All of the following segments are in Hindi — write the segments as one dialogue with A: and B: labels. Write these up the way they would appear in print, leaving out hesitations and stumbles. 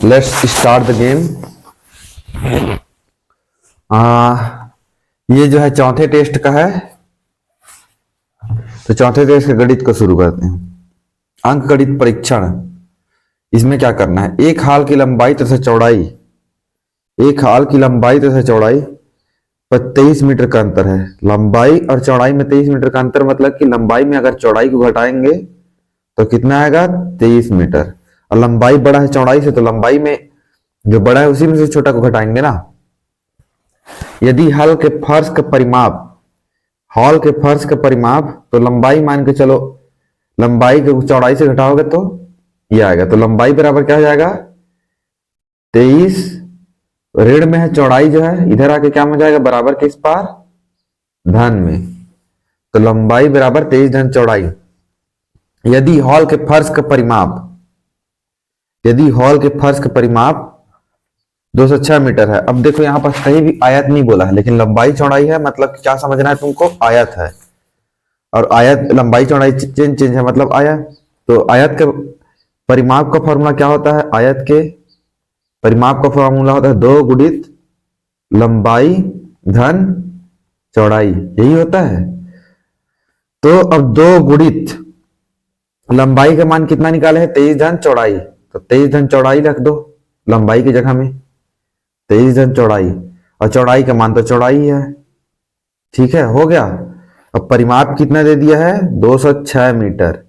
A: Let's start the game. ये जो है चौथे टेस्ट का है, तो चौथे टेस्ट के गणित को शुरू करते हैं। अंक गणित परीक्षण। इसमें क्या करना है, एक हाल की लंबाई तथा चौड़ाई, एक हाल की लंबाई तथा चौड़ाई पर 23 मीटर का अंतर है। लंबाई और चौड़ाई में 23 मीटर का अंतर मतलब कि लंबाई में अगर चौड़ाई को घटाएंगे तो कितना आएगा, 23 मीटर। और लंबाई बड़ा है चौड़ाई से, तो लंबाई में जो बड़ा है उसी में से छोटा को घटाएंगे ना। यदि हॉल के फर्श का परिमाप, हॉल के फर्श का परिमाप, तो लंबाई मान के चलो, लंबाई को चौड़ाई से घटाओगे तो ये आएगा। तो लंबाई बराबर क्या हो जाएगा, 23 ऋण में है, चौड़ाई जो है इधर आके क्या हो जाएगा, बराबर किस पार, धन में। तो लंबाई बराबर 23 धन चौड़ाई। यदि हॉल के फर्श का परिमाप, यदि हॉल के फर्श का परिमाप 206 मीटर है। अब देखो यहां पर कहीं भी आयत नहीं बोला है, लेकिन लंबाई चौड़ाई है, मतलब क्या समझना है तुमको, आयत है। और आयत लंबाई चौड़ाई चेंज है मतलब आयत। तो आयत के परिमाप का फॉर्मूला क्या होता है, आयत के परिमाप का फॉर्मूला होता है 2 गुणित लंबाई धन चौड़ाई, यही होता है। तो अब 2 गुणित लंबाई का मान कितना निकाले है, 23 धन चौड़ाई, तो 23 धन चौड़ाई रख दो लंबाई की जगह में, 23 धन चौड़ाई, और चौड़ाई का मान तो चौड़ाई है। ठीक है, हो गया। अब परिमाप कितना दे दिया है, 206 मीटर।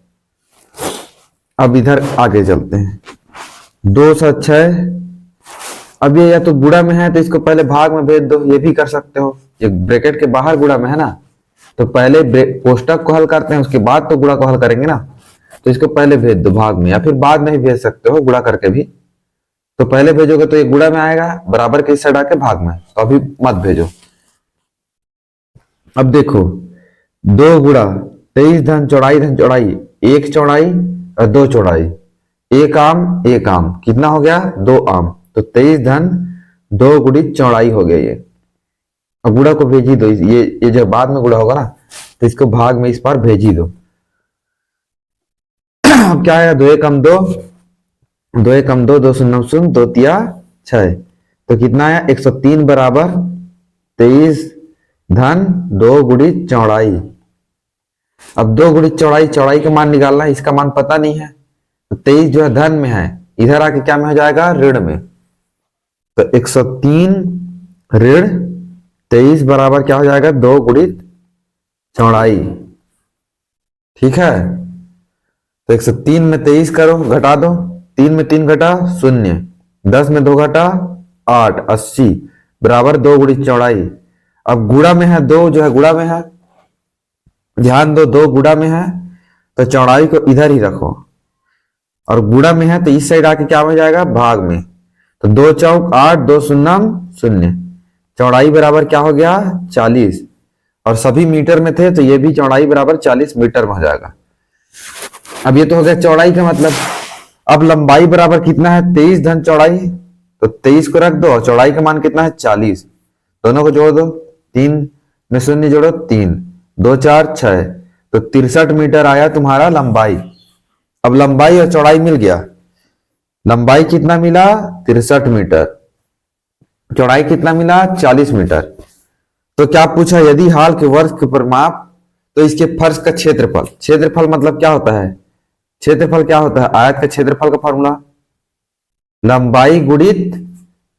A: अब इधर आगे चलते हैं, 206। अब ये या तो गुणा में है तो इसको पहले भाग में भेज दो, ये भी कर सकते हो। ये ब्रैकेट के बाहर गुणा में है ना, तो पहले कोष्टक को हल करते हैं, उसके बाद तो गुणा को हल करेंगे ना। तो इसको पहले भेज दो भाग में, या फिर बाद में ही भेज सकते हो गुणा करके भी। तो पहले भेजोगे तो ये गुणा में आएगा, बराबर के इस साइड आके भाग में, तो अभी मत भेजो। अब देखो 2 गुणा 23 धन चौड़ाई, एक चौड़ाई और 2 चौड़ाई, एक आम कितना हो गया, 2 आम। तो 23 धन 2 गुणित चौड़ाई हो गया ये। अब गुणा को भेज ही दो, ये जो बाद में गुणा होगा ना, तो इसको भाग में इस बार भेज ही दो। अब क्या आया, 2 एकम 2, 2 एकम 2, 2 शून्य 0, 2 तिया 6, तो कितना आया, 103 बराबर 23 धन 2 गुणित चौड़ाई। अब 2 गुणित चौड़ाई, चौड़ाई का मान निकालना है, इसका मान पता नहीं है। तो 23 जो है धन में है, इधर आके क्या में हो जाएगा, ऋण में। तो 103 ऋण 23 बराबर क्या हो जाएगा, 2 गुणित चौड़ाई। ठीक है, तो 103 में 23 करो, घटा दो, 3 में 3 घटा 0, 10 में 2 घटा 8, 80 बराबर 2 गुणित चौड़ाई। अब गुणा में है, 2 जो है गुणा में है, ध्यान दो 2 गुणा में है, तो चौड़ाई को इधर ही रखो, और गुणा में है तो इस साइड आके क्या हो जाएगा, भाग में। तो 2 चौक 8, 2 शून्य 0, चौड़ाई बराबर क्या हो गया, 40, और सभी मीटर में थे तो ये भी चौड़ाई बराबर 40 मीटर में हो जाएगा। अब ये तो हो गया चौड़ाई का मतलब। अब लंबाई बराबर कितना है, 23 धन चौड़ाई, तो 23 को रख दो, और चौड़ाई का मान कितना है, 40, दोनों को जोड़ दो, 3 में 0 जोड़ो 3, 2 4 6, तो 63 मीटर आया तुम्हारा लंबाई। अब लंबाई और चौड़ाई मिल गया, लंबाई कितना मिला, 63 मीटर, चौड़ाई कितना मिला, 40 मीटर। तो क्या पूछा, यदि हाल के वर्ष के परिमाप, तो इसके फर्श का क्षेत्रफल, क्षेत्रफल मतलब क्या होता है, क्षेत्रफल क्या होता है, आयत का क्षेत्रफल का फॉर्मूला लंबाई गुणित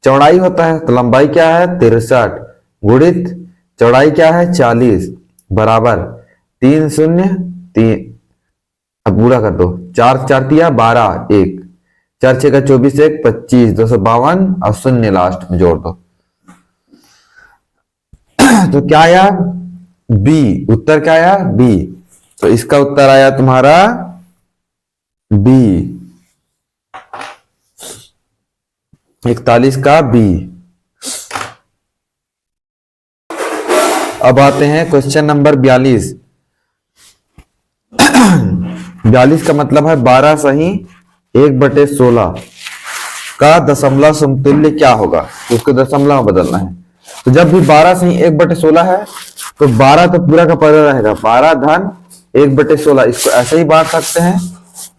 A: चौड़ाई होता है। तो लंबाई क्या है, 63 गुणित चौड़ाई क्या है, 40 बराबर 3 0 3। अब गुणा कर दो, 4 4 तिया 12, 1 4 6 का 24, 1 25, 252, और 0 लास्ट में जोड़ दो। तो क्या आया, बी, उत्तर क्या आया, बी। तो इसका उत्तर आया तुम्हारा बी, 41 का बी। अब आते हैं क्वेश्चन नंबर 42। 42 का मतलब है 12 सही 1/16 का दशमलव समतुल्य क्या होगा, उसको दशमलव बदलना है। तो जब भी 12 सही 1/16 है, तो 12 तो पूरा का पूरा रहेगा, 12 धन 1/16, इसको ऐसे ही बांट सकते हैं,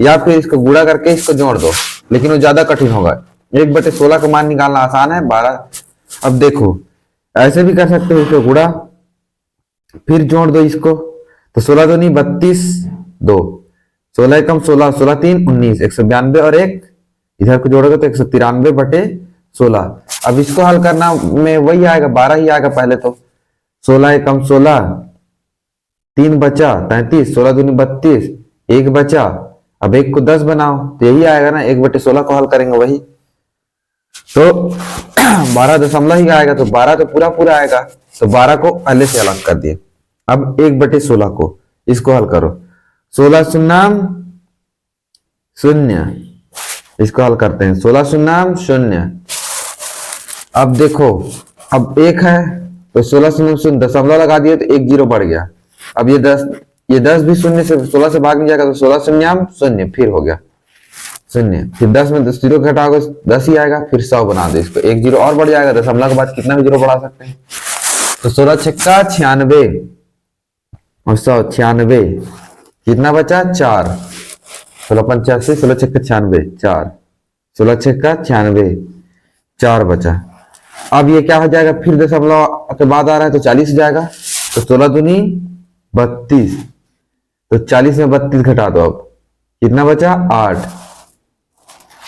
A: या फिर इसको गुणा करके इसको जोड़ दो, लेकिन वो ज्यादा कठिन होगा। 1/16 का मान निकालना आसान है, 12। अब देखो ऐसे भी कर सकते हो, इसको गुणा फिर जोड़ दो इसको, तो 16 दूनी 32, 2 16 कम 16, 16 3 19, 192 और एक इधर को जोड़ोगे तो 193/16। अब इसको हल करना में वही आएगा, 12 ही आएगा पहले तो। 16 कम 16, 3 बचा 33, 16 दूनी 32, एक बचा। अब एक को 10 बनाओ तो यही आएगा ना, 1/16 को हल करेंगे वही तो 12 दशमलव ही आएगा, तो 12 तो पूरा पूरा आएगा, तो 12 को पहले से अलग कर दिए। अब 1/16 को इसको हल करो, 16 शून्यम 0, इसको हल करते हैं, 16 शून्यम 0। अब देखो अब एक है तो 16 शून्यम 0 दशमलव लगा दिए तो 1 0 बढ़ गया। अब ये 10 भी शून्य से 16 से भाग नहीं जाएगा, तो 16 शून्यम 0 फिर हो गया 0, फिर 10 में 10 जीरो घटाओगे 10 ही आएगा, फिर 100 बना दो इसको, 1 0 और बढ़ जाएगा, दशमलव के बाद कितना भी जीरो बढ़ा सकते हैं। तो 16 छक्का 96 और 196, कितना बचा 4, 16 85, 16 छक्का 96 4, 16 छक्का 96 4 बचा। अब ये क्या हो जाएगा, फिर दशमलव के बाद आ रहा है तो 40 हो जाएगा, तो 16 दूनी 32, तो 40 में 32 घटा दो, अब कितना बचा 8।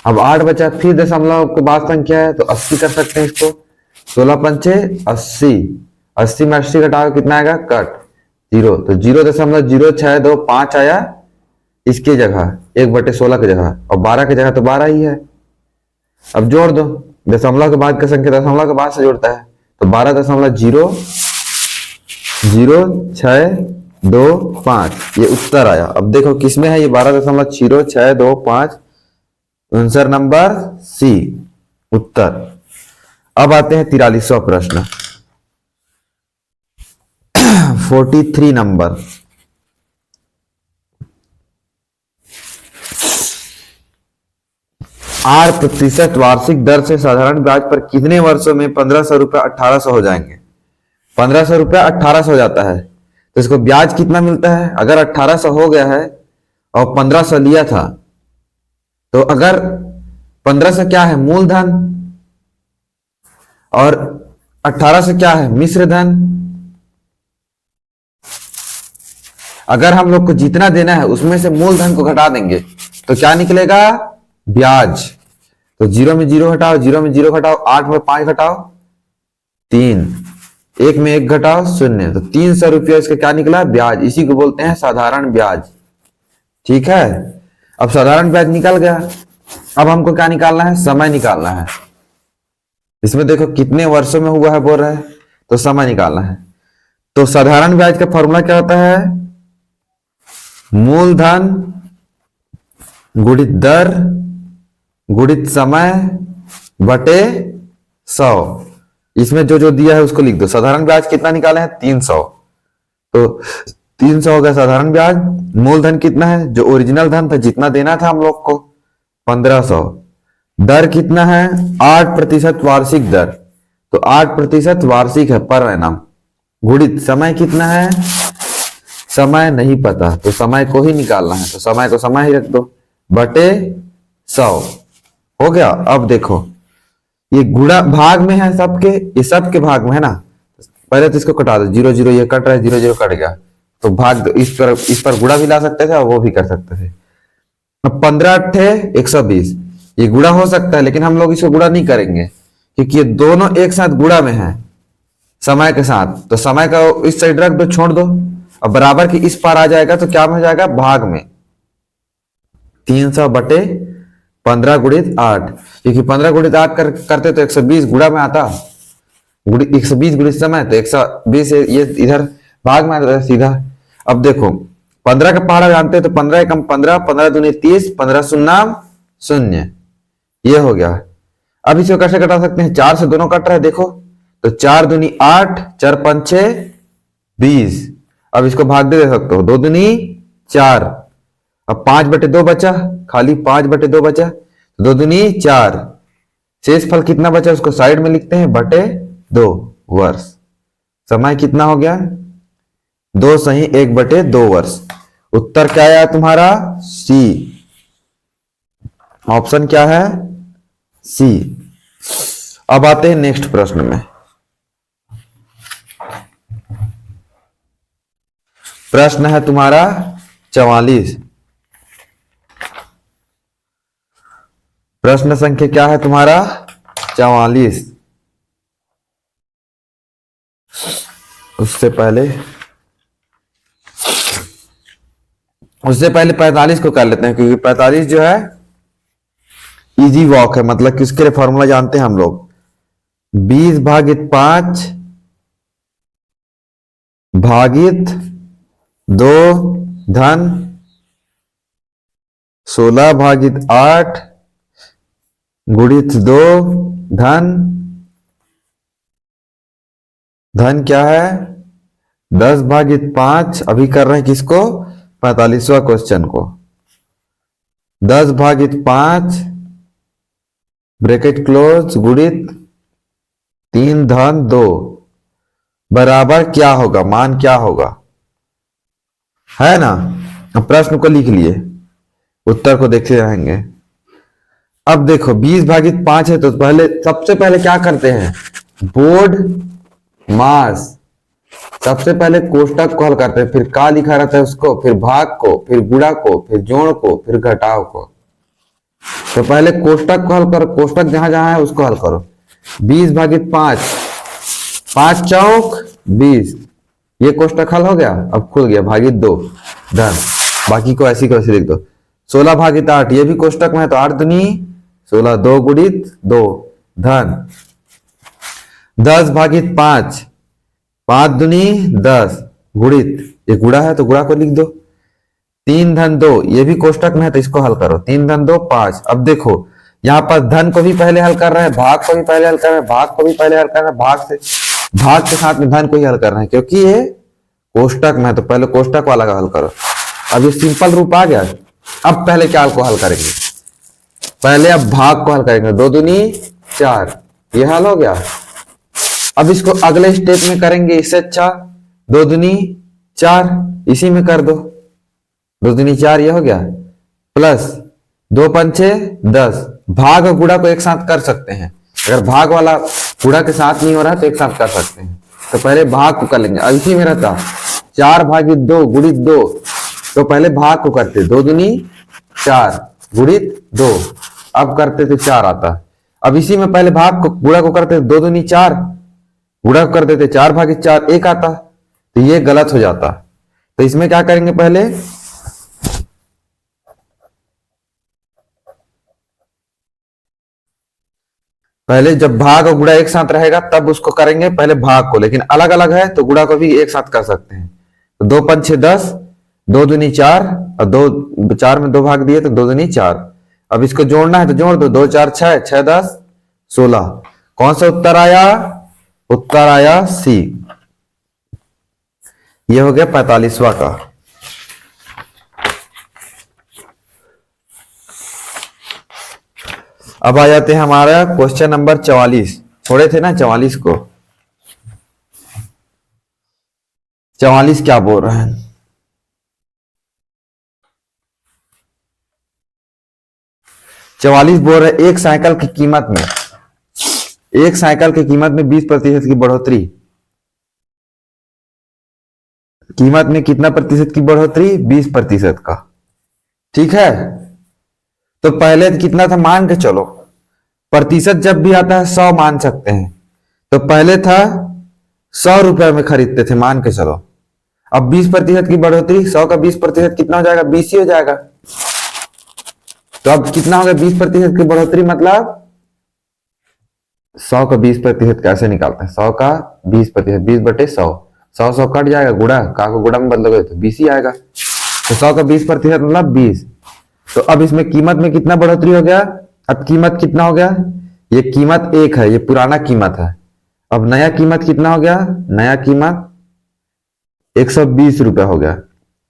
A: अब 8 बचा, फिर दशमलव के बाद संख्या है तो 80 कर सकते हैं इसको, 16 पंचे 80, 80 में 80 घटाओ कितना आएगा कट 0, तो 0.0625 आया इसके जगह, 1/16 की जगह, और 12 की जगह तो 12 ही है। अब जोड़ दो, दशमलव के बाद का संख्या दशमलव के बाद से जोड़ता है, तो 12.0625 ये उत्तर आया। अब देखो किसमें है ये 12.0625, आंसर नंबर सी उत्तर। अब आते हैं 43वां प्रश्न, 43 नंबर। %8 वार्षिक दर से साधारण ब्याज पर कितने वर्षों में 1500 रुपया 1800 हो जाएंगे। 1500 रुपया 1800 हो जाता है, तो इसको ब्याज कितना मिलता है। अगर 1800 हो गया है और 1500 लिया था, तो अगर 1500 क्या है मूलधन और 1800 क्या है मिश्र धन, अगर हम लोग को जितना देना है उसमें से मूलधन को घटा देंगे तो क्या निकलेगा ब्याज। तो 0 में 0 घटाओ, 0 में 0 घटाओ, 8 में 5 घटाओ 3, 1 में 1 घटाओ 0, तो 300 रुपया इसका क्या निकला ब्याज। इसी को बोलते हैं साधारण ब्याज। ठीक है, अब साधारण ब्याज निकल गया। अब हमको क्या निकालना है, समय निकालना है। इसमें देखो कितने वर्षों में हुआ है बोल रहा है, तो समय निकालना है। तो साधारण ब्याज का फॉर्मूला क्या होता है, मूलधन गुणित दर गुणित समय बटे 100। इसमें जो जो दिया है उसको लिख दो। साधारण ब्याज कितना निकाले हैं 300, तो 300 हो गया साधारण ब्याज। मूलधन कितना है, जो ओरिजिनल धन था जितना देना था हम लोग को 1500। दर कितना है 8% वार्षिक दर, तो 8% वार्षिक है पर एनम। गुणित समय कितना है, समय नहीं पता तो समय को ही निकालना है, तो समय को समय ही रख दो बटे 100 हो गया। अब देखो ये गुणा भाग में है सबके, ये सबके भाग में है ना, पहले तो इसको कटा दो, 0 0 ये कट रहा है, 0 0 कट गया तो भाग दो। इस पर गुणा भी ला सकते थे और वो भी कर सकते थे। अब 15 8 120 ये गुणा हो सकता है, लेकिन हम लोग इसको गुणा नहीं करेंगे क्योंकि ये दोनों एक साथ गुणा में है समय के साथ, तो समय का इस साइड रख दो, छोड़ दो। अब बराबर की इस पार आ जाएगा तो क्या हो जाएगा भाग में 300 बटे 15 गुणित 8, क्योंकि 15 गुणित 8 करते तो 120 गुणा में आता, 120 गुणित समय तो 120 ये इधर भाग में आता सीधा। अब देखो 15 का पहाड़ा जानते हैं, तो 15 कम 15, 15 दूनी 30, 15 शून्य 0 ये हो गया। अब इसको कैसे कटा सकते हैं, 4 से दोनों कट रहे हैं देखो, तो 4 दूनी 8, 4 पंचे 20। अब इसको भाग दे सकते हो, 2 दूनी 4, अब 5 बटे 2 बचा, खाली 5 बटे 2 बचा, 2 दूनी 4, शेष फल कितना बचा उसको साइड में लिखते हैं बटे 2 वर्ष। समय कितना हो गया 2 सही 1 बटे 2 वर्ष। उत्तर क्या आया तुम्हारा सी, ऑप्शन क्या है सी। अब आते हैं नेक्स्ट प्रश्न में। प्रश्न है तुम्हारा 44। प्रश्न संख्या क्या है तुम्हारा? 44। उससे पहले 45 को कर लेते हैं, क्योंकि 45 जो है इजी वॉक है, मतलब किसके लिए फॉर्मूला जानते हैं हम लोग। 20/5 भागित 2 धन 16/8 गुणित 2 धन क्या है 10/5। अभी कर रहे हैं किसको? 45वां क्वेश्चन को। 10/5 ब्रैकेट क्लोज गुणित 3 धन 2 बराबर क्या होगा, मान क्या होगा, है ना। अब प्रश्न को लिख लिए, उत्तर को देखते रहेंगे। अब देखो 20/5 है, तो सबसे पहले क्या करते हैं, बोर्ड मास। सबसे पहले कोष्टक को हल करते हैं, फिर का लिखा रहता है उसको, फिर भाग को, फिर गुणा को, फिर जोड़ को, फिर घटाव को। तो पहले कोष्टक को हल करो, कोष्टक जहां जहां है उसको हल करो। 20/5, 5 चौक 20, ये कोष्टक हल हो गया। अब खुल गया, भागित 2 धन, बाकी को ऐसी को ऐसे लिख दो। 16/8, ये भी कोष्टक में है, तो 8 दूनी 16, 2 गुणित 2 धन 10/5, 5 दूनी 10 गुणित, ये गुणा है तो गुणा को लिख दो। 3 धन 2, ये भी कोष्टक में है तो इसको हल करो। 3 धन 2 5। अब देखो यहां पर धन को भी पहले हल कर रहे हैं, भाग को भी पहले हल कर रहे हैं, भाग को भी पहले हल कर रहे हैं, भाग के साथ में धन को ही हल कर रहे हैं, क्योंकि ये कोष्टक में है तो पहले कोष्टक वाला का हल करो। अब ये सिंपल रूप आ गया। अब पहले क्या को हल करेंगे, पहले अब भाग को हल करेंगे। 2 दूनी 4, ये हल हो गया। अब इसको अगले स्टेप में करेंगे, इससे अच्छा 2 दूनी 4, इसी में कर दो। 2 दूनी 4, ये हो गया, प्लस 2 पंचे 10। भाग और गुणा को एक साथ कर सकते हैं, अगर भाग वाला गुणा के साथ नहीं हो रहा है तो एक साथ कर सकते हैं। तो पहले भाग को कर लेंगे। अब इसी में रहता 4/2 गुणित 2, तो पहले भाग को करते 2 दूनी 4 गुणित 2, अब करते थे 4 आता। अब इसी में पहले भाग को गुणा को करते 2 दूनी 4, गुणा कर देते 4/4, 1 आता, तो ये गलत हो जाता। तो इसमें क्या करेंगे, पहले जब भाग और गुणा एक साथ रहेगा तब उसको करेंगे पहले भाग को, लेकिन अलग अलग है तो गुणा को भी एक साथ कर सकते हैं। तो 2 पंचे 10, 2 दूनी 4, और 2 4 में 2 भाग दिए तो 2 दूनी 4। अब इसको जोड़ना है तो जोड़ दो, 2 4 6, 6 10 16। कौन सा उत्तर आया? उत्तर आया सी। ये हो गया 45वां का। अब आ जाते हैं हमारा क्वेश्चन नंबर 44। छोड़े थे ना 44 को। 44 क्या बोल रहे हैं, चवालीस बोल रहे एक साइकिल की कीमत में, एक साइकिल की कीमत में 20% की बढ़ोतरी। कीमत में कितना प्रतिशत की बढ़ोतरी? 20% का। ठीक है, तो पहले कितना था मान के चलो, प्रतिशत जब भी आता है 100 मान सकते हैं, तो पहले था 100 रुपए में खरीदते थे मान के चलो। अब 20% की बढ़ोतरी, 100 का 20% कितना हो जाएगा? 20 ही हो जाएगा। तो अब कितना हो गया 20% की बढ़ोतरी, मतलब 100 का 20% कैसे निकालते हैं? 100 का 20%, 20/100, 100 कट जाएगा, गुणा का को गुणा में बदलोगे तो 20 ही आएगा। तो 100 का 20% मतलब 20। तो अब इसमें कीमत में कितना बढ़ोतरी हो गया? अब कीमत कितना हो गया? ये कीमत 1 है, ये पुराना कीमत है। अब नया कीमत कितना हो गया? नया कीमत 120 रुपए हो गया।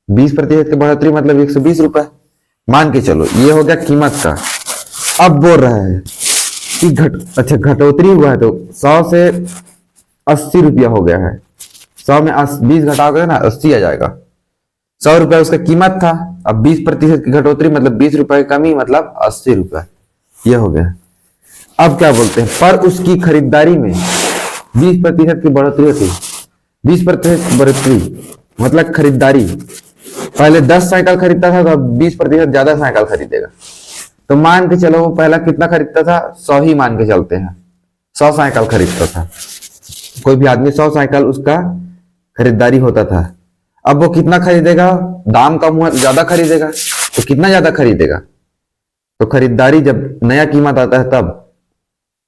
A: 20% की बढ़ोतरी मतलब 120 रुपए मान के चलो, ये हो गया कीमत का। अब बोल रहा है कि घटोतरी हुआ है, तो 100 से 80 रुपया हो गया है। 100 में 20 घटाओगे ना 80 आ जाएगा। 100 रुपया उसका कीमत था, अब 20% की घटोतरी मतलब 20 रुपए की कमी मतलब 80 रुपए, ये हो गया। अब क्या बोलते हैं, पर उसकी खरीदारी में 20% की बढ़ोतरी होती है। 20% बढ़ोतरी मतलब खरीदारी, पहले 10 साइकिल खरीदता था तो अब 20% ज्यादा साइकिल खरीदेगा। तो मान के चलो वो पहला कितना खरीदता था, 100 ही मान के चलते हैं, 100 साइकिल खरीदता था। कोई भी आदमी 100 साइकिल उसका खरीदारी होता था। अब वो कितना खरीदेगा, दाम कम हुआ ज्यादा खरीदेगा, तो कितना ज्यादा खरीदेगा, तो खरीदारी जब नया कीमत आता है तब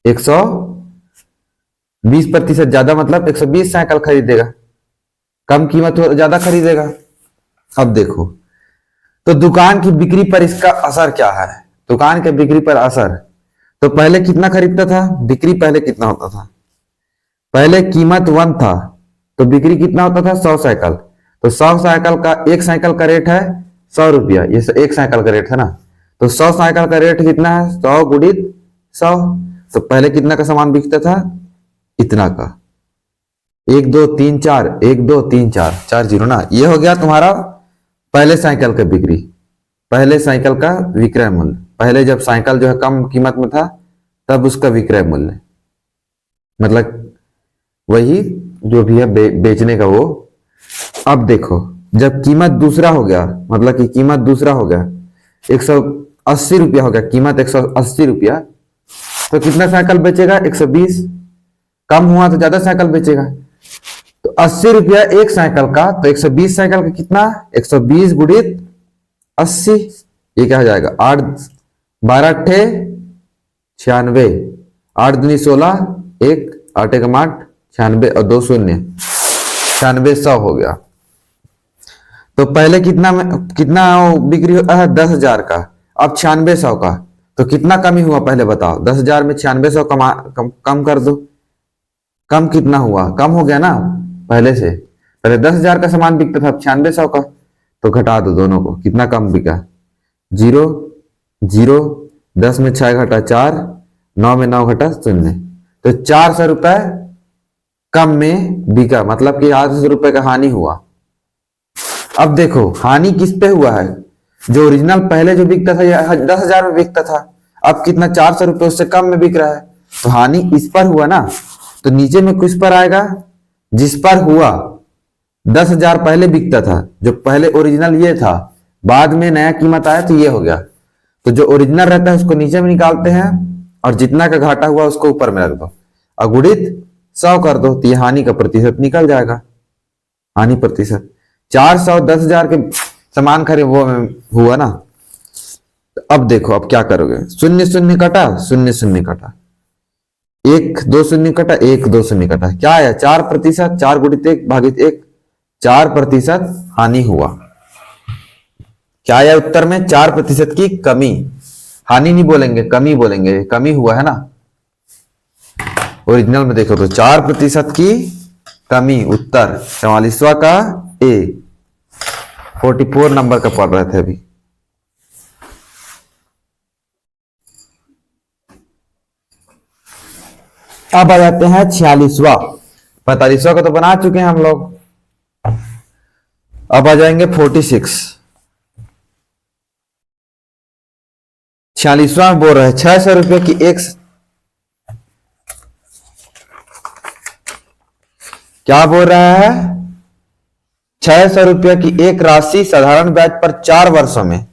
A: 120% ज्यादा मतलब 120 साइकिल खरीदेगा, कम कीमत हो ज्यादा खरीदेगा। अब देखो तो दुकान की बिक्री पर इसका असर क्या है, दुकान के बिक्री पर असर, तो पहले कितना खरीदता था, बिक्री पहले कितना होता था, पहले कीमत 1 था तो बिक्री कितना होता था 100 साइकिल, तो 100 साइकिल का एक साइकिल का रेट है 100 रुपया, ये एक साइकिल का रेट है ना, तो 100 साइकिल का रेट कितना है, 100 गुणित 100, तो पहले कितना का सामान बिकता था, इतना का, 1 2 3 4, 1 2 3 4, 4 जीरो ना, ये हो गया तुम्हारा पहले साइकिल का बिक्री, पहले साइकिल का विक्रय मूल्य, पहले जब साइकिल जो है कम कीमत में था तब उसका विक्रय मूल्य, मतलब वही जो भी है बेचने का वो। अब देखो जब कीमत दूसरा हो गया, मतलब कि कीमत दूसरा हो गया, 180 रुपया हो गया, कीमत 180 रुपया, तो कितना साइकिल बेचेगा, 120, कम हुआ तो ज्यादा साइकिल बेचेगा, तो 80 रुपया एक साइकिल का, तो 120 साइकिल का कितना, 120 गुणित 80, ये क्या हो जाएगा, 8 12 अट्ठे 96, 8 दूनी 16, 1 8 एकम 8, 96 और 2 शून्य 96, 100 हो गया। तो पहले कितना बिक्री होता है 10,000 का, अब 96 100 का, तो कितना कमी हुआ पहले बताओ, 10,000 में 96 100 कम कर दो, कम कितना हुआ, कम हो गया ना, पहले से पहले 10,000 का सामान बिकता था, अब 96 100 का, तो घटा दो दोनों को, कितना कम बिका, 0 0, 10 में 6 घटा 4, 9 में 9 घटा 0, तो 400 रुपए कम में बिका, मतलब कि 800 रुपए का हानि हुआ। अब देखो हानि किस पे हुआ है, जो ओरिजिनल पहले जो बिकता था 10,000 में बिकता था, अब कितना 400 रुपए उससे कम में बिक रहा है, तो हानि इस पर हुआ ना, तो नीचे में किस पर आएगा, जिस पर हुआ, 10,000 पहले बिकता था, जो पहले ओरिजिनल ये था, बाद में नया कीमत आया तो ये हो गया, तो जो ओरिजिनल रहता है उसको नीचे में निकालते हैं और जितना का घाटा हुआ उसको ऊपर में रख दो, अगुणित 100 कर दो, तो ये हानि का प्रतिशत निकल जाएगा, हानि प्रतिशत 400 10,000 के सामान खरीद वो हुआ ना। तो अब देखो अब क्या करोगे, 0 0 कटा, 0 0 कटा, 1 2 शून्य कटा, 1 2 शून्य कटा, क्या आया 4%, 4 गुणित 1 भागित 1, 4% हानि हुआ। क्या आया उत्तर में, 4% की कमी, हानि नहीं बोलेंगे कमी बोलेंगे, कमी हुआ है ना, ओरिजिनल में देखो तो 4% की कमी, उत्तर 44वां का ए, 44 नंबर का पढ़ रहे थे अभी। अब आ जाते हैं 46वां, 45वां का तो बना चुके हैं हम लोग, अब आ जाएंगे 46। 46वां में बोल रहे हैं 600 रुपए की एक, क्या बोल रहा है, 600 रुपया की एक राशि साधारण ब्याज पर 4 वर्षों में,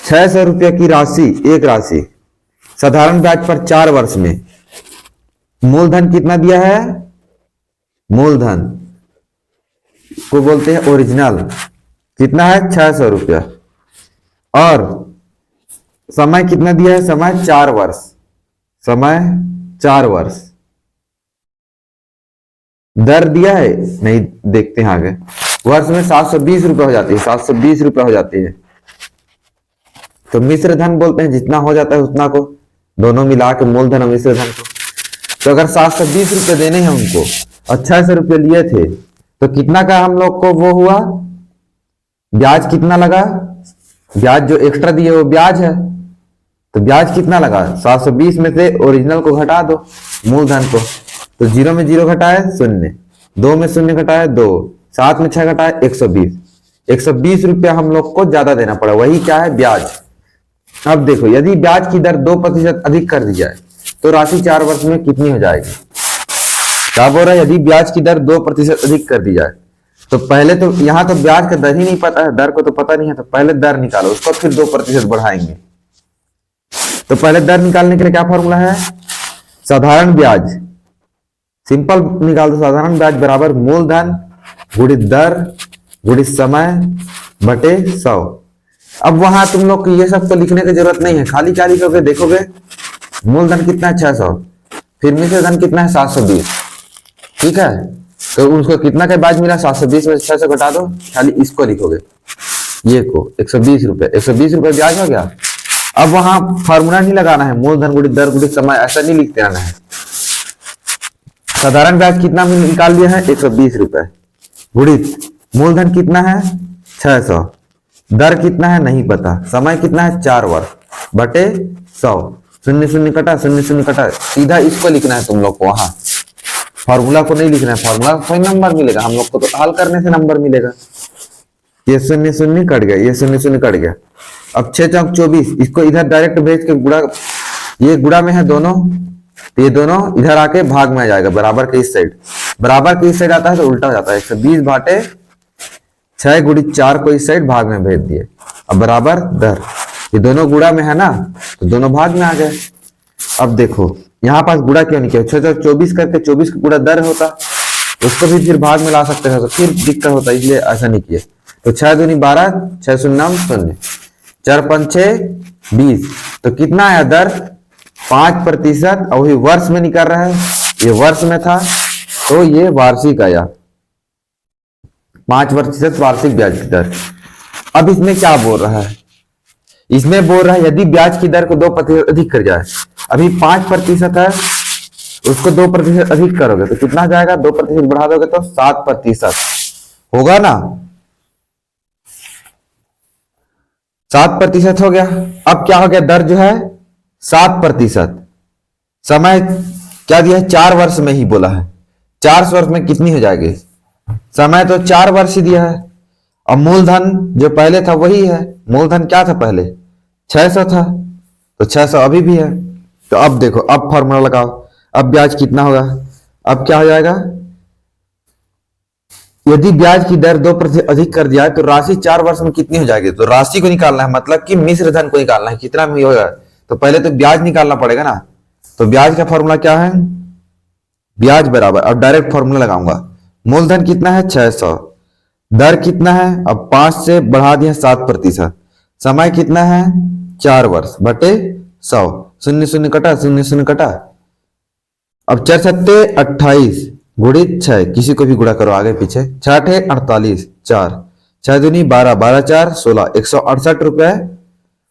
A: 600 रुपया की राशि, एक राशि साधारण ब्याज पर 4 वर्ष में, मूलधन कितना दिया है, मूलधन को बोलते हैं ओरिजिनल, कितना है 600 रुपया, और समय कितना दिया है, समय 4 वर्ष, समय 4 वर्ष, दर दिया है नहीं, देखते हैं आगे, वर्ष में 720 रुपए हो जाती है, 720 रुपए हो जाती है, तो मिश्र धन बोलते हैं, जितना हो जाता है उतना को, दोनों मिला के मूलधन और मिश्र धन को, तो अगर 720 रुपए देने हैं उनको और 600 रुपए लिए थे, तो कितना का हम लोग को वो हुआ, ब्याज कितना लगा, ब्याज जो एक्स्ट्रा दिए वो ब्याज है, तो ब्याज कितना लगा, 720 में से ओरिजिनल को घटा दो मूलधन को, तो 0 में 0 घटाए 0, 2 में 0 घटाए 2, 7 में 6 घटाए 120, 120 रुपया हम लोग को ज्यादा देना पड़ा, वही क्या है ब्याज, अब देखो, यदि ब्याज की दर 2% अधिक कर दी जाए तो राशि 4 वर्ष में कितनी हो जाएगी? क्या बोल रहा है? यदि ब्याज की दर 2% अधिक कर दी जाए तो पहले तो यहां तो ब्याज का दर ही नहीं पता है, दर को तो पता नहीं है, तो पहले दर निकालो, उसको फिर 2% बढ़ाएंगे। तो पहले दर निकालने के लिए क्या फॉर्मूला है? साधारण ब्याज, सिंपल निकाल दो। साधारण ब्याज बराबर मूलधन गुणित दर गुणित समय बटे 100। अब वहां तुम लोग को ये सब तो लिखने की जरूरत नहीं है, खाली क्या लिखोगे? देखोगे मूलधन कितना है? 600, फिर मिश्र धन कितना है? 720। ठीक है, तो उसको कितना का ब्याज मिला? 720 में 600 घटा दो, खाली इसको लिखोगे, ये को 120 रुपए, 120 रुपए ब्याज हो गया। अब वहां फार्मूला नहीं लगाना है, मूलधन गुणित दर गुणित समय, ऐसा नहीं लिखते रहना है। साधारण ब्याज कितना निकाल लिया है? 120 रुपए गुणित मूलधन कितना है? 600, दर कितना है? नहीं पता, समय कितना है? 4 वर्ष बटे 100, शून्य शून्य कटा, शून्य शून्य कटा, सीधा इसको लिखना है तुम लोग को, वहां फॉर्मूला को नहीं लिखना है। फॉर्मूला कोई नंबर मिलेगा, हम लोग को तो हल करने से नंबर मिलेगा। ये शून्य शून्य कट गया, ये शून्य शून्य कट गया। अब 6 चौक 24, इसको इधर डायरेक्ट भेज के गुड़ा, ये गुड़ा में है दोनों, तो ये दोनों इधर आके भाग में आ जाएगा, बराबर के इस साइड। बराबर के इस साइड आता है तो उल्टा हो जाता है, 120 भाटे 6 गुणित 4 को इस साइड भाग में भेज दिए। अब बराबर दर, ये दोनों गुड़ा में है ना, तो दोनों भाग में आ गए। अब देखो यहाँ पास गुड़ा क्यों नहीं किया? 6 चौक 24 करके 24 का गुड़ा दर होता, उसको भी फिर भाग में ला सकते थे, तो फिर दिक्कत होता, इसलिए ऐसा नहीं किए। तो 6 दूनी 12, 6 शून्य 0, 4 5 6 20, तो कितना आया दर? 5%। और वही वर्ष में निकल रहा है, ये वर्ष में था तो ये वार्षिक आया, 5% वार्षिक ब्याज की दर। अब इसमें क्या बोल रहा है? इसमें बोल रहा है यदि ब्याज की दर को 2% अधिक कर जाए, अभी 5% है, उसको 2% अधिक करोगे तो कितना जाएगा? 2% बढ़ा दोगे तो 7% होगा ना, 7% हो गया। अब क्या हो गया? दर जो है 7%, समय क्या दिया है? 4 वर्ष में ही बोला है, 4 वर्ष में कितनी हो जाएगी? समय तो 4 वर्ष ही दिया है। अब मूलधन जो पहले था वही है, मूलधन क्या था पहले? 600 था, तो 600 अभी भी है। तो अब देखो, अब फॉर्मूला लगाओ, अब ब्याज कितना होगा? अब क्या हो जाएगा? यदि ब्याज की दर 2% अधिक कर दिया है तो राशि 4 वर्ष में कितनी हो जाएगी? तो राशि को निकालना है, मतलब कि मिश्र धन को निकालना है, कितना में होगा? तो पहले तो ब्याज निकालना पड़ेगा ना। तो ब्याज का फॉर्मूला क्या है? ब्याज बराबर, अब डायरेक्ट फॉर्मूला लगाऊंगा, मूलधन कितना है? 600, दर कितना है? अब 5 से बढ़ा दिया 7%, समय कितना है? 4 वर्ष बटे 100, शून्य शून्य कटा, शून्य शून्य कटा। अब 4 सत्ते 28 गुणित 6, किसी को भी गुणा करो आगे पीछे, 6 8 48, 4 6 दूनी 12, 12 4 16, 168 रुपए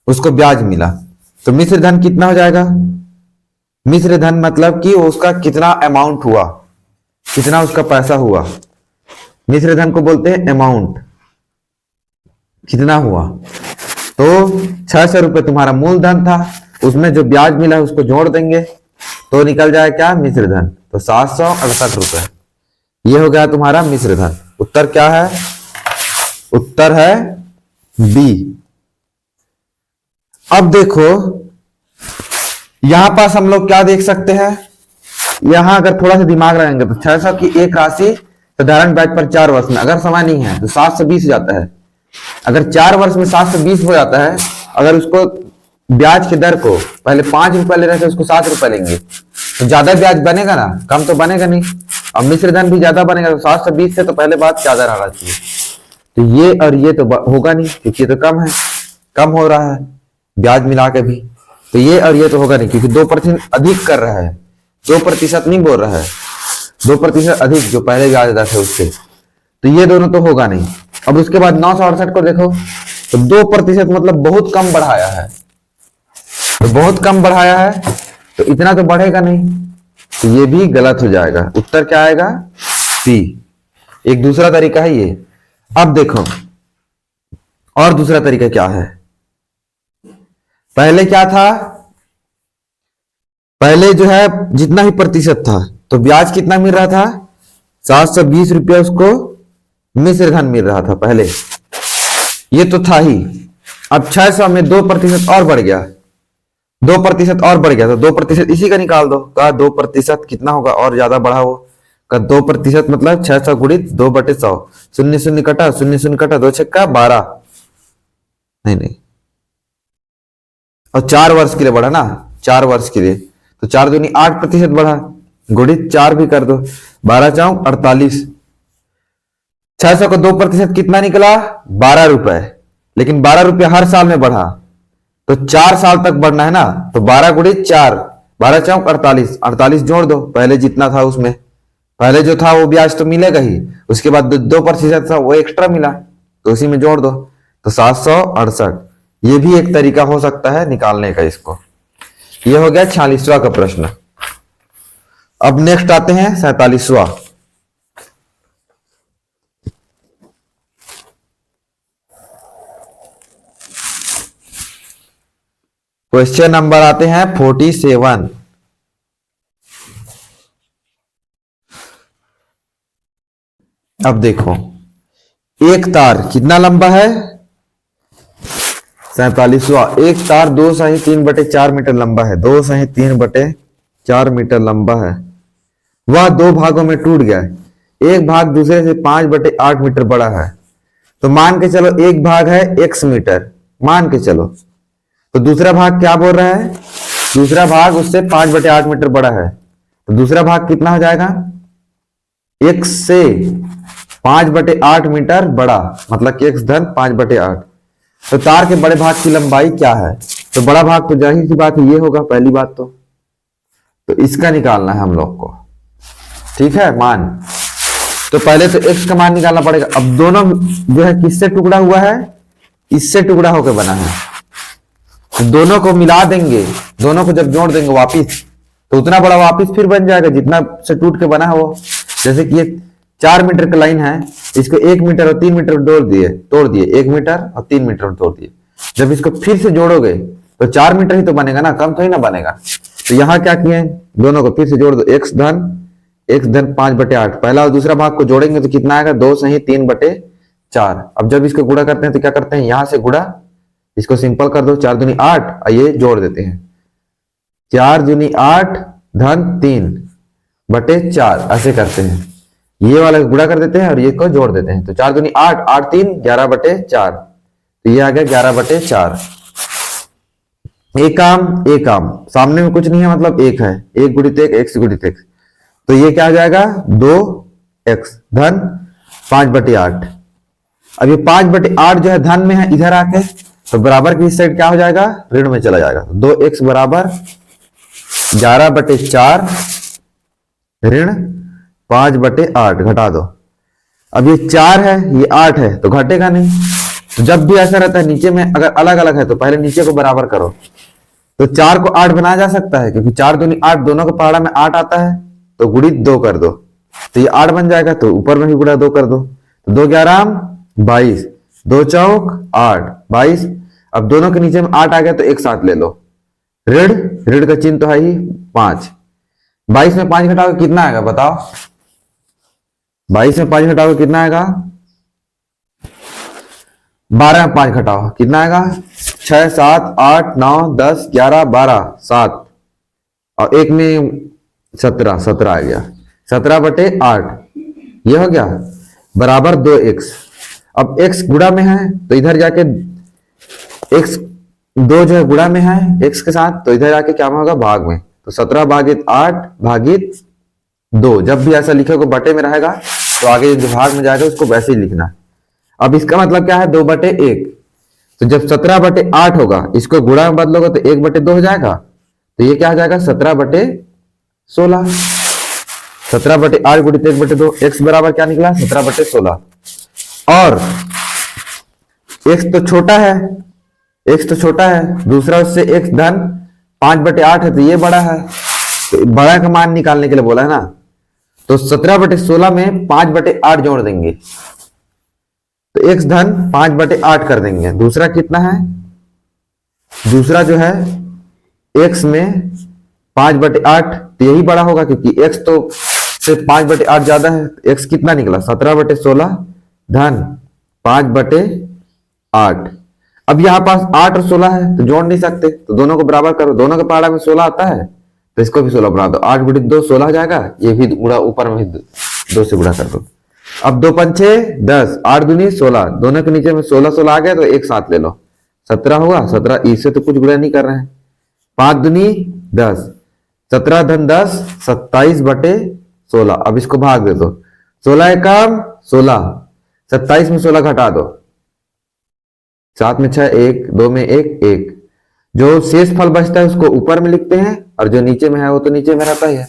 A: उसको ब्याज मिला। तो मिश्र धन कितना हो जाएगा? मिश्र धन मतलब कि उसका कितना अमाउंट हुआ, कितना उसका पैसा हुआ, मिश्र धन को बोलते हैं अमाउंट, कितना हुआ। तो 600 रुपए तुम्हारा मूलधन था, उसमें जो ब्याज मिला उसको जोड़ देंगे तो निकल जाए क्या? मिश्र धन। तो 768 रुपए, ये हो गया तुम्हारा मिश्र धन। उत्तर क्या है? उत्तर है बी। अब देखो यहां पास हम लोग क्या देख सकते हैं, यहां अगर थोड़ा सा दिमाग लगाएंगे तो 600 की एक राशि साधारण ब्याज पर 4 वर्ष में, अगर समय नहीं है तो 720 हो जाता है। अगर 4 वर्ष में 720 हो जाता है, अगर उसको ब्याज की दर को पहले 5 रुपए ले रहे थे, उसको 7 रुपए लेंगे तो ज्यादा ब्याज बनेगा ना, कम तो बनेगा नहीं। अब मिश्र धन भी ज्यादा बनेगा, तो 720 से तो पहले बात ज्यादा रहना चाहिए। तो ये और ये तो होगा नहीं, क्योंकि ये तो कम है, कम हो रहा है ब्याज मिला के भी, तो ये और ये तो होगा नहीं, क्योंकि 2% अधिक कर रहा है, 2% नहीं बोल रहा है, 2% अधिक जो पहले ब्याज दर थे उससे, तो ये दोनों तो होगा नहीं। अब उसके बाद 968 को देखो, तो 2% मतलब बहुत कम बढ़ाया है, तो बहुत कम बढ़ाया है तो इतना तो बढ़ेगा नहीं, तो ये भी गलत हो जाएगा। उत्तर क्या आएगा? सी। एक दूसरा तरीका है ये। अब देखो और दूसरा तरीका क्या है, पहले क्या था, पहले जो है जितना ही प्रतिशत था तो ब्याज कितना मिल रहा था? 720 रुपया उसको मिश्र धन मिल रहा था पहले, ये तो था ही। अब 600 में 2% और बढ़ गया, 2% और बढ़ गया, तो 2% इसी का निकाल दो। का 2% कितना होगा और ज्यादा बढ़ा वो का 2% मतलब 600 गुणित 2/100। शून्य शून्य कटा, शून्य शून्य कटा, 2 छक्का 12, नहीं नहीं, और 4 वर्ष के लिए बढ़ा ना, 4 वर्ष के लिए, तो 4 दूनी 8% बढ़ा, गुणित 4 भी कर दो, 12 चौक 48। 600 का 2% कितना निकला? 12 रुपए, लेकिन 12 रुपये हर साल में बढ़ा, तो 4 साल तक बढ़ना है ना, तो 12 गुणित 4, 12 चौक 48, 48 जोड़ दो, पहले जितना था उसमें, पहले जो था वो ब्याज तो मिलेगा ही, उसके बाद 2% था वो एक्स्ट्रा मिला, तो उसी में जोड़ दो, तो 768। ये भी एक तरीका हो सकता है निकालने का इसको। ये हो गया 46वां का प्रश्न। अब नेक्स्ट आते हैं 47वां। क्वेश्चन नंबर आते हैं 47। अब देखो, एक तार कितना लंबा है? 47वां। एक तार 2.3/4 मीटर लंबा है, 2.3/4 मीटर लंबा है, वह 2 भागों में टूट गया है। एक भाग दूसरे से 5/8 मीटर बड़ा है, तो मान के चलो एक भाग है x मीटर, मान के चलो, तो दूसरा भाग क्या बोल रहा है? दूसरा भाग उससे 5/8 मीटर बड़ा है, तो दूसरा भाग कितना हो जाएगा? x से 5/8 मीटर बड़ा, मतलब कि x धन 5/8। तो तार के बड़े भाग की लंबाई क्या है? तो बड़ा भाग तो जाहिर सी बात है ये होगा, पहली बात तो इसका निकालना है हम लोग को, ठीक है मान। तो पहले तो x का मान निकालना पड़ेगा। अब दोनों जो है किससे टुकड़ा हुआ है? इससे टुकड़ा होकर बना है, तो दोनों को मिला देंगे, दोनों को जब जोड़ देंगे वापिस, तो उतना बड़ा वापिस फिर बन जाएगा जितना से टूट के बना है वो। जैसे कि ये 4 मीटर का लाइन है, इसको 1 मीटर और 3 मीटर तोड़ दिए 1 मीटर और 3 मीटर तोड़ दिए। जब इसको फिर से जोड़ोगे तो 4 मीटर ही तो बनेगा ना, कम तो ही ना बनेगा। तो यहाँ क्या किए, दोनों को फिर से जोड़ दो, x धन 5/8। पहला और दूसरा भाग को जोड़ेंगे तो कितना आएगा? 2.3/4। अब जब इसको गुणा करते हैं तो क्या करते हैं? यहां से गुणा, इसको सिंपल कर दो, 4 दूनी 8, ये जोड़ देते हैं, 4 दूनी 8 धन 3/4, ऐसे करते हैं। ये वाला गुणा कर देते हैं और ये को जोड़ देते हैं, तो 4 दूनी 8, 8 3 11/4, तो ये आ गया 11/4। एक काम सामने में कुछ नहीं है, मतलब एक है, 1 गुणित 1 x गुणित x, तो ये क्या आ जाएगा? 2x धन 5/8। अब ये 5/8 जो है धन में है, इधर आके तो बराबर की इस साइड क्या हो जाएगा? ऋण में चला जाएगा। 2x बराबर 11/4 ऋण 5/8, घटा दो। अब ये 4 है, ये 8 है, तो घटेगा नहीं। तो जब भी ऐसा रहता है नीचे में अगर अलग अलग है तो पहले नीचे को बराबर करो। तो 4 को 8 बनाया जा सकता है, क्योंकि 4 दूनी 8, दोनों का पहाड़ा में 8 आता है, तो गुणित 2 कर दो, तो ये 8 बन जाएगा, तो ऊपर में भी गुणा 2 कर दो, तो 2 11 22, 2 चौक 8 22। अब दोनों के नीचे में 8 आ गया तो एक साथ ले लो, ऋण का चिन्ह तो है ही 5। 22 में 5 घटाओ कितना आएगा बताओ? 22 में 5 घटाओ कितना आएगा? 12 में 5 घटाओ कितना आएगा? 6 7 8 9 10 11 12 7, और एक में 17 आ गया, 17/8, ये हो गया बराबर 2x। अब x गुणा में है तो इधर जाके x 2 जो है गुणा में है x के साथ, तो इधर जाके क्या होगा? भाग में, तो 17/8 भागित 2। जब भी ऐसा लिखोगे बटे में रहेगा तो आगे जो भाग में जाएगा उसको वैसे ही लिखना। अब इसका मतलब क्या है? 2/1। तो जब 17/8 होगा, इसको गुणा में बदलोगे तो 1/2 हो जाएगा, तो ये क्या हो जाएगा? 17/16। 17/8 गुणित 1/2, x बराबर क्या निकला? 17/16। और x तो छोटा है, दूसरा उससे x धन 5/8 है, तो ये बड़ा है, तो बड़ा का मान निकालने के लिए बोला है ना, तो 17/16 में 5/8 जोड़ देंगे, तो x धन 5/8 कर देंगे। दूसरा कितना है? दूसरा जो है x में 5/8, तो यही बड़ा होगा, क्योंकि x तो से 5/8 ज्यादा है, तो x कितना निकला? 17/16 धन 5/8। अब यहाँ पास 8 और 16 है तो जोड़ नहीं सकते, तो दोनों को बराबर करो। दोनों के पहाड़ा में 16 आता है तो इसको भी 16 बना दो। 8 गुणित 2 16 हो जाएगा, ये भी गुणा ऊपर में 2 से गुणा कर दो। अब 2 पंचे 10, 8 दूनी 16, दोनों के नीचे में 16 16 आ गया तो एक साथ ले लो, 17 होगा। 17 इससे तो कुछ गुणा नहीं कर रहे हैं। 5 दूनी 10, 17 धन 10 27 बटे 16। अब इसको भाग दे दो, 16 एकम 16, 27 में 16 घटा दो, 7 में 6 1, 2 में 1 1। जो शेष फल बचता है उसको ऊपर में लिखते हैं और जो नीचे में है वो तो नीचे में रहता ही है।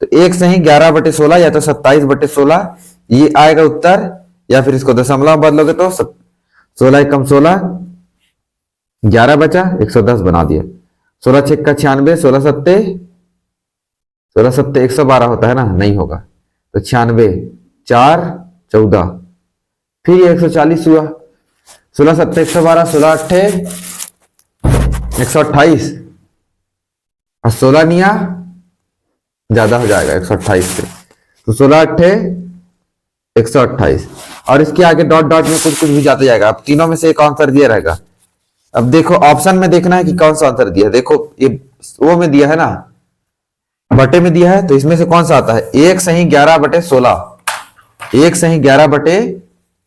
A: तो एक सही 11 बटे 16 या तो 27 बटे 16 ये आएगा उत्तर, या फिर इसको दशमलव बदलोगे तो 16 एकम 16, 11 बचा 110 बना दिया। 16 6 का 96, 16 सत्ते 112 होता है ना, नहीं होगा तो 96 4 14, फिर ये 140 हुआ। 16 सत्ते 112, 16 अट्ठे 128 और 16 निया ज्यादा हो जाएगा 128 से, तो 16 अट्ठे 128 और इसके आगे डॉट डॉट में कुछ कुछ भी जाता जाएगा। अब तीनों में से एक आंसर दिया रहेगा। अब देखो ऑप्शन में देखना है कि कौन सा आंसर दिया है। देखो ये वो में दिया है ना, बटे में दिया है, तो इसमें से कौन सा आता है? 1 सही 11 बटे 16, 1 सही 11 बटे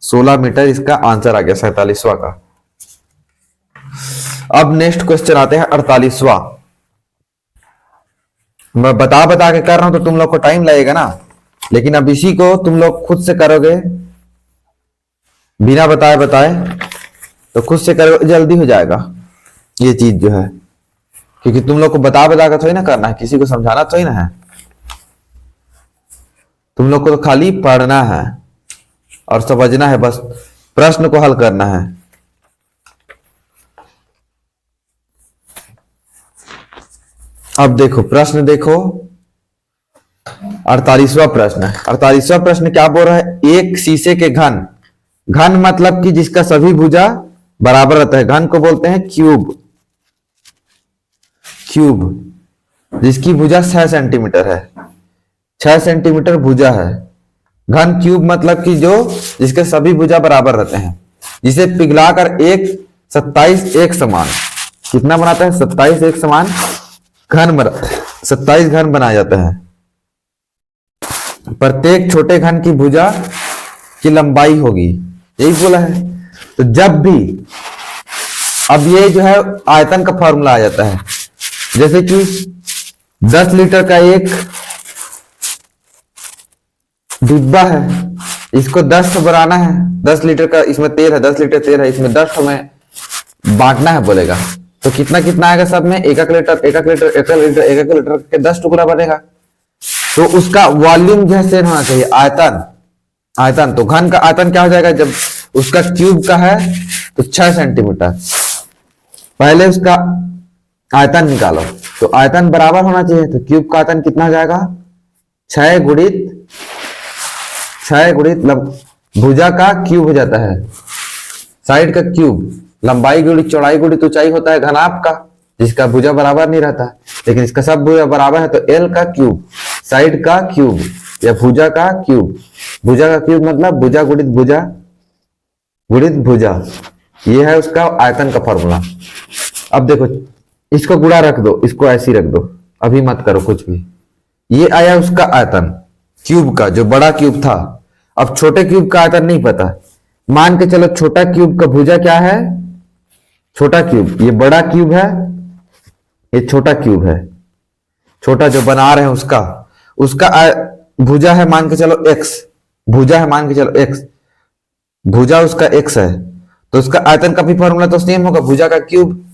A: 16 मीटर इसका आंसर आ गया 47वां का। अब नेक्स्ट क्वेश्चन आते हैं 48वां। मैं बता बता के कर रहा हूं तो तुम लोग को टाइम लगेगा ना, लेकिन अब इसी को तुम लोग खुद से करोगे बिना बताए बताए तो खुद से करोगे जल्दी हो जाएगा ये चीज जो है, क्योंकि तुम लोग को बता बता कर थोड़ी ना करना है, किसी को समझाना थोड़ी ना है। तुम लोग को तो खाली पढ़ना है और समझना है, बस प्रश्न को हल करना है। अब देखो प्रश्न देखो, 48वां प्रश्न है। 48वां प्रश्न क्या बोल रहा है? एक शीशे के घन, घन मतलब कि जिसका सभी भुजा बराबर रहता है, घन को बोलते हैं क्यूब। क्यूब जिसकी भुजा 6 सेंटीमीटर है, 6 सेंटीमीटर भुजा है। घन क्यूब मतलब कि जो जिसके सभी भुजा बराबर रहते हैं, जिसे पिघलाकर एक 27 एक समान कितना बनाता है? 27 एक समान घन 27 घन बनाया जाता है। प्रत्येक छोटे घन की भुजा की लंबाई होगी, यही बोला है। तो जब भी अब ये जो है आयतन का फॉर्मूला आ जाता है, जैसे कि 10 लीटर का एक डिब्बा है, इसको 10 से बनाना है। 10 लीटर का इसमें तेल है, 10 लीटर तेल है, इसमें 10 हमें बांटना है बोलेगा, तो कितना कितना आएगा सब में? एक एक लीटर एक एक लीटर एक एक लीटर एक एक लीटर के 10 टुकड़ा बनेगा। तो उसका वॉल्यूम जो है सेम होना चाहिए, आयतन। आयतन तो घन का आयतन क्या हो जाएगा? जब उसका क्यूब का है तो 6 सेंटीमीटर, पहले उसका आयतन निकालो, तो आयतन बराबर होना चाहिए। तो क्यूब का आयतन कितना हो जाएगा? 6 गुणित भुजा का क्यूब हो जाता है, साइड का क्यूब, लंबाई गुणित चौड़ाई गुणित ऊंचाई होता है घनाभ का, जिसका भुजा बराबर नहीं रहता, लेकिन इसका सब भुजा बराबर है तो एल का क्यूब, साइड का क्यूब या भुजा का क्यूब। भुजा का क्यूब मतलब भुजा गुणित भुजा, ये है उसका आयतन का फॉर्मूला। अब देखो इसको गुणा रख दो, इसको ऐसी रख दो, अभी मत करो कुछ भी। ये आया उसका आयतन क्यूब का, जो बड़ा क्यूब था। अब छोटे क्यूब का आयतन नहीं पता, मान के चलो छोटा क्यूब का भुजा क्या है? छोटा क्यूब, ये बड़ा क्यूब है, ये छोटा क्यूब है। छोटा जो बना रहे हैं उसका भुजा है मान के चलो x, भुजा है मान के चलो x, भुजा उसका x है, तो उसका आयतन का भी फॉर्मूला तो सेम होगा, भुजा का क्यूब।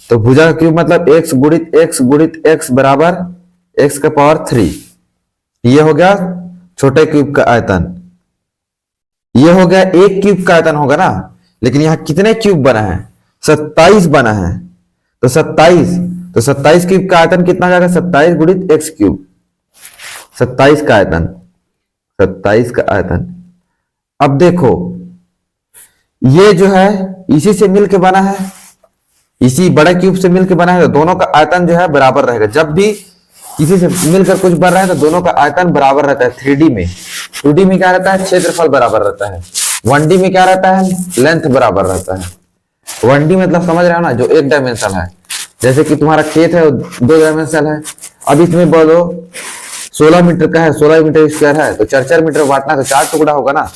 A: तो भुजा का क्यूब मतलब x गुणित x बराबर x का पावर 3। ये हो गया छोटे क्यूब का आयतन। ये हो गया एक क्यूब का आयतन होगा ना, लेकिन यहां कितने क्यूब बना है? 27 बना है, तो 27 क्यूब का आयतन कितना जाएगा? 27 गुणित x क्यूब, 27 का आयतन, 27 का आयतन। अब देखो ये जो है इसी से मिलके बना है, इसी बड़े क्यूब से मिलके बना है, तो दोनों का आयतन जो है बराबर रहेगा। जब भी किसी से मिलकर कुछ बन रहा है तो दोनों का आयतन बराबर रहता है। 3D में 2D में क्या रहता है? क्षेत्रफल बराबर रहता है। 1D में क्या रहता है? लेंथ बराबर रहता है। 1D मतलब समझ रहे हो ना, जो एक डायमेंशन है। जैसे कि तुम्हारा खेत है, 2 डायमेंशन है। अब इसमें बोलो 16 मीटर का है, 16 मीटर स्क्वायर है, तो 4 मीटर बांटना, तो 4 टुकड़ा होगा ना,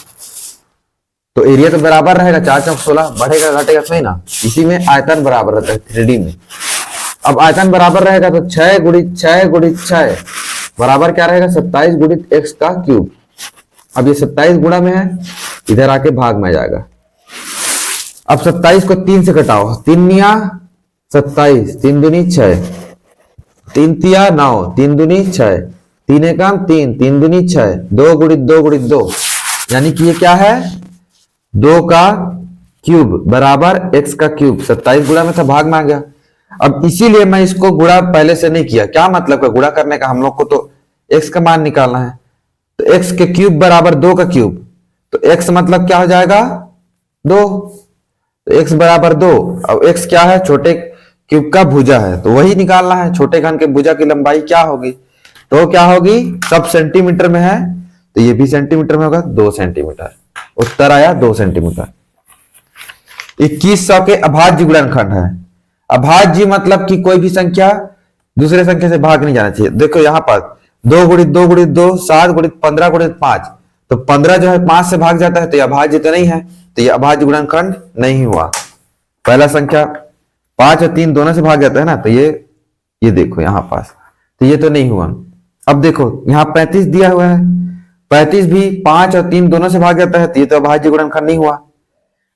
A: तो एरिया तो बराबर रहेगा, 4×4 16, बढ़ेगा घटेगा सही ना। इसी में आयतन बराबर रहता है 3D में। अब आयतन बराबर रहेगा तो 6 × 6 × 6 बराबर क्या रहेगा, 27 × x का क्यूब। अब ये 27 गुणा में है, इधर आके भाग में आ जाएगा। अब 27 को 3 से घटाओ, 3 × 27, 3 दूनी 6, 3 × 9, 3 दूनी 6, 3 एकम 3, 3 दूनी 6, 2 × 2 × 2, यानी कि ये क्या है, 2 का क्यूब बराबर x का क्यूब। 27 गुणा में था, भाग में आ गया। अब इसीलिए मैं इसको गुणा पहले से नहीं किया। क्या मतलब है गुणा करने का, हम लोग को तो x का मान निकालना है, तो x के क्यूब बराबर 2 का क्यूब, तो x मतलब क्या हो जाएगा 2, तो x बराबर 2। अब x क्या है, छोटे क्यूब का भुजा है, तो वही निकालना है। छोटे घन के भुजा की लंबाई क्या होगी, तो क्या होगी, सब सेंटीमीटर में है तो ये भी सेंटीमीटर में होगा, 2 सेंटीमीटर। उत्तर आया 2 सेंटीमीटर। 2100 के अभाज्य गुणनखंड है। अभाज्य मतलब कि कोई भी संख्या दूसरे संख्या से भाग नहीं जाना चाहिए। देखो यहां पर 2 × 2 × 2, 7 × 15 × 5, तो 15 जो है 5 से भाग जाता है, तो ये अभाज्य तो नहीं है, तो ये अभाज्य गुणनखंड नहीं हुआ। पहला संख्या 5 और 3 दोनों से भाग जाता है ना, तो ये देखो यहां पास, तो ये तो नहीं हुआ। अब देखो यहाँ 35 दिया हुआ है, 35 भी 5 और 3 दोनों से भाग जाता है, तो ये तो अभाज्य गुणनखंड नहीं हुआ।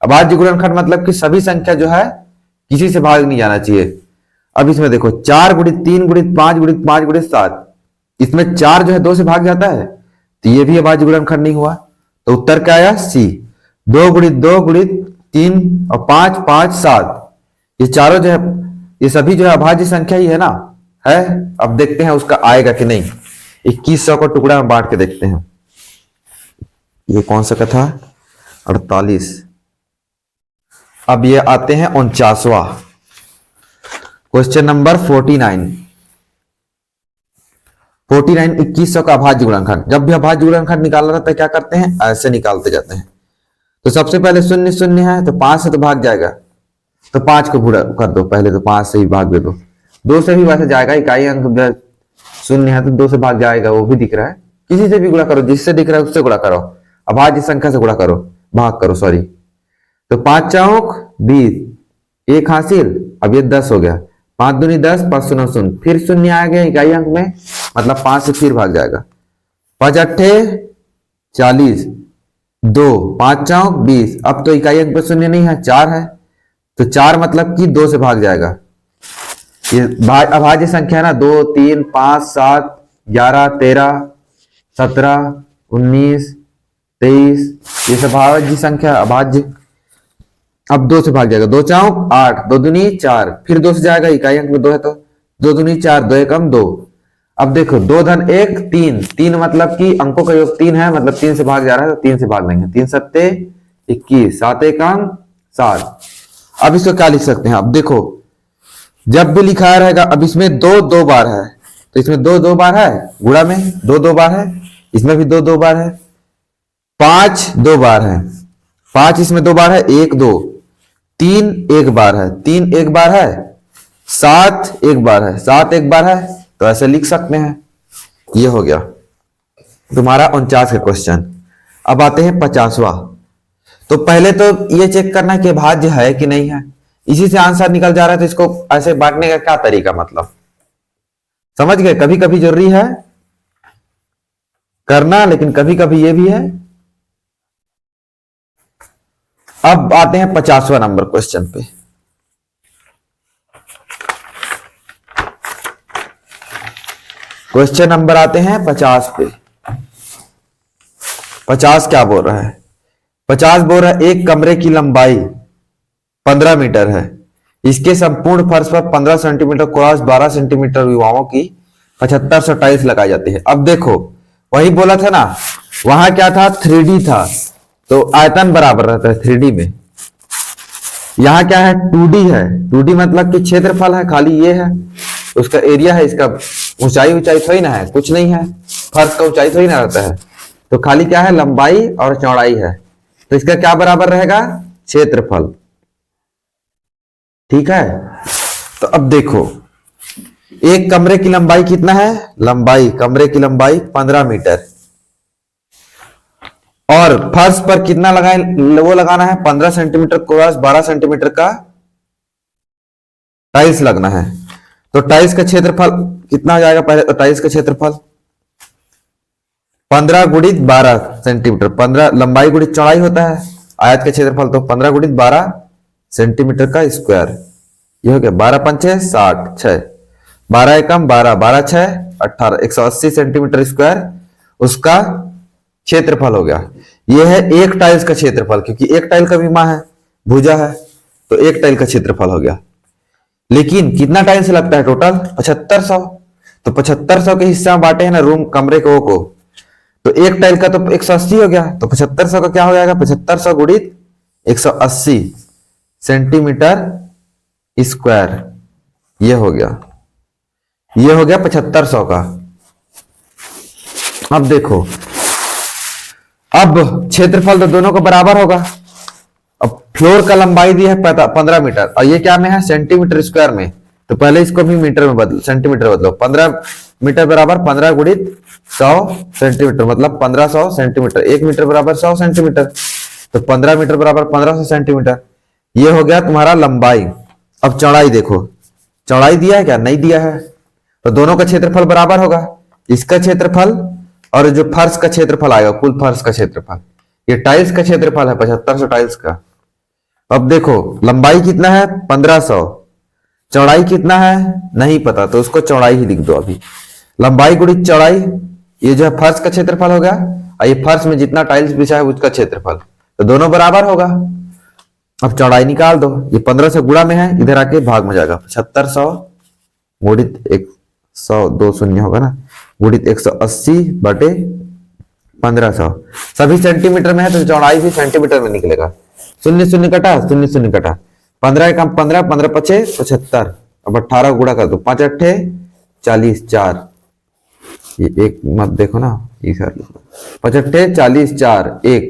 A: अभाज्य गुणनखंड मतलब कि सभी संख्या जो है किसी से भाग नहीं जाना चाहिए। अब इसमें देखो 4 × 3 × 5 × 5 × 7, इसमें 4 जो है 2 से भाग जाता है, तो ये भी अभाज्य गुणनखंड नहीं हुआ। तो उत्तर क्या आया, सी। 2 × 2 × 3 और 5 5 7, ये चारों जो है, ये सभी जो है अभाज्य संख्या ही है ना, है। अब देखते हैं उसका आएगा कि नहीं। 2100 को टुकड़ा में बांट के देखते हैं। ये कौन सा का था, 48। अब ये आते हैं 49वां क्वेश्चन नंबर 49। 2100 का अभाज्य गुणनखंड। जब भी अभाज्य गुणनखंड निकालना रहता है क्या करते हैं, ऐसे निकालते जाते हैं। तो सबसे पहले 0 0 है, तो 5 से तो भाग जाएगा, तो 5 को गुणा कर दो पहले, तो 5 से ही भाग दे दो। 2 से भी वैसे जाएगा, इकाई अंक 0 है तो 2 से भाग जाएगा, वो भी दिख रहा है। किसी से भी गुणा करो, जिससे दिख रहा है उससे गुणा करो, अभाज्य संख्या से गुणा करो, भाग करो सॉरी। तो 5 चौक 20, 1 हासिल। अब ये 10 हो गया, 5 दूनी 10, 5 शून्य 0, फिर 0 आ गया इकाई अंक में, मतलब 5 से फिर भाग जाएगा। 5 अट्ठे 40, 2, 5 चौक 20। अब तो इकाई अंक पे 0 नहीं है, 4 है, तो 4 मतलब कि 2 से भाग जाएगा। ये अभाज्य संख्या ना, 2 3 5 7 11 13 17 19 23, ये सब अभाज्य संख्या, अभाज्य। अब 2 से भाग जाएगा, 2 चौक 8, 2 दूनी 4, फिर 2 से जाएगा, इकाई अंक में 2 है, तो 2 दूनी 4, 2 एकम 2। अब देखो 2 धन 1 3, 3 मतलब कि अंकों का योग 3 है, मतलब 3 से भाग जा रहा है, तो 3 से भाग देंगे। 3 सत्ते 21, 7 एकम 7। अब इसको क्या लिख सकते हैं, अब देखो जब भी लिखा रहेगा, अब इसमें 2 2 बार है, तो इसमें 2 2 बार है, गुणा में 2 2 बार है, इसमें भी 2 2 बार है। 5 2 बार है, 5 इसमें 2 बार है, 1 2, 3 1 बार है, 3 1 बार है, 7 1 बार है, 7 1 बार है, तो ऐसे लिख सकते हैं। ये हो गया तुम्हारा 49 का क्वेश्चन। अब आते हैं 50वां। तो पहले तो ये चेक करना कि भाज्य है कि नहीं है, इसी से आंसर निकल जा रहा है, तो इसको ऐसे बांटने का क्या तरीका, मतलब समझ गए। कभी कभी जरूरी है करना, लेकिन कभी कभी ये भी है। अब आते हैं 50वां नंबर क्वेश्चन पे। क्वेश्चन नंबर आते हैं 50 पे। 50 क्या बोल रहा है, 50 बोल रहा है एक कमरे की लंबाई 15 मीटर है, इसके संपूर्ण फर्श पर 15 सेंटीमीटर क्रॉस 12 सेंटीमीटर विभागों की 7500 टाइल्स लगाई जाती है। अब देखो वही बोला था ना, वहां क्या था 3D था, तो आयतन बराबर रहता है 3D में। यहाँ क्या है 2D है, 2D मतलब कि क्षेत्रफल है, खाली ये है उसका एरिया है, इसका ऊंचाई थोड़ी ना है, कुछ नहीं है, फर्श का ऊंचाई थोड़ी ना रहता है, तो खाली क्या है लंबाई और चौड़ाई है, तो इसका क्या बराबर रहेगा क्षेत्रफल। ठीक है, तो अब देखो एक कमरे की लंबाई कितना है, लंबाई कमरे की लंबाई 15 मीटर, और फर्श पर कितना लगाए, वो लगाना है 15 सेंटीमीटर क्रॉस 12 सेंटीमीटर का टाइल्स लगना है। तो टाइल्स का क्षेत्रफल कितना हो जाएगा, पहले तो टाइल्स का क्षेत्रफल 15 गुणित 12 सेंटीमीटर, 15 लंबाई गुणित चौड़ाई होता है, आयत का क्षेत्रफल तो 15 गुणित 12 सेंटीमीटर का स्क्वायर। ये हो गया 12 पंचे 60, 6 12 एकम 12, 12 6 18, 180 सेंटीमीटर स्क्वायर उसका क्षेत्रफल हो गया। यह है एक टाइल्स का क्षेत्रफल, क्योंकि एक टाइल का विमा है, भुजा है, तो एक टाइल का क्षेत्रफल हो गया। लेकिन कितना टाइल्स लगता है टोटल, 7500, तो 7500 के हिस्सा में बांटे हैं ना रूम कमरे को, तो एक टाइल का तो 180 हो गया, तो 7500 का क्या हो जाएगा, 7500 गुणित 180 सेंटीमीटर स्क्वायर, ये हो गया, ये हो गया 7500 का। अब देखो, अब क्षेत्रफल तो दोनों का बराबर होगा। अब फ्लोर का लंबाई दी है 15 मीटर, और ये क्या में है, सेंटीमीटर स्क्वायर में, तो पहले इसको भी मीटर में बदलो, सेंटीमीटर बदलो, 15 मीटर बराबर 15 गुणित 100 सेंटीमीटर, मतलब 1500 सेंटीमीटर, 1 मीटर बराबर 100 सेंटीमीटर, तो 15 मीटर बराबर 1500 सेंटीमीटर, ये हो गया तुम्हारा लंबाई। अब चौड़ाई देखो, चौड़ाई दिया है क्या, नहीं दिया है, तो दोनों का क्षेत्रफल बराबर होगा, इसका क्षेत्रफल और जो फर्श का क्षेत्रफल आएगा, कुल फर्श का क्षेत्रफल, ये टाइल्स का क्षेत्रफल है 7500 टाइल्स का। अब देखो लंबाई कितना है 1500, चौड़ाई कितना है नहीं पता, तो उसको चौड़ाई ही लिख दो अभी, लंबाई गुणित चौड़ाई, ये जो है फर्श का क्षेत्रफल हो गया, और ये फर्श में जितना टाइल्स बिछा है उसका क्षेत्रफल, तो दोनों बराबर होगा। अब चौड़ाई निकाल दो, ये 15 से गुणा में है, इधर आके भाग में जाएगा, 7500 गुणित 100, 2 शून्य होगा ना, गुणित 180 बटे 1500, सभी सेंटीमीटर में है तो चौड़ाई भी सेंटीमीटर में निकलेगा, शून्य शून्य कटा, शून्य शून्य कटा, 15 कम 15, 15 पचे 75, अब 18 गुणा कर दो, 5 अट्ठे 40, 4, ये एक मत देखो ना, ये 5 अट्ठे 40, 4 1,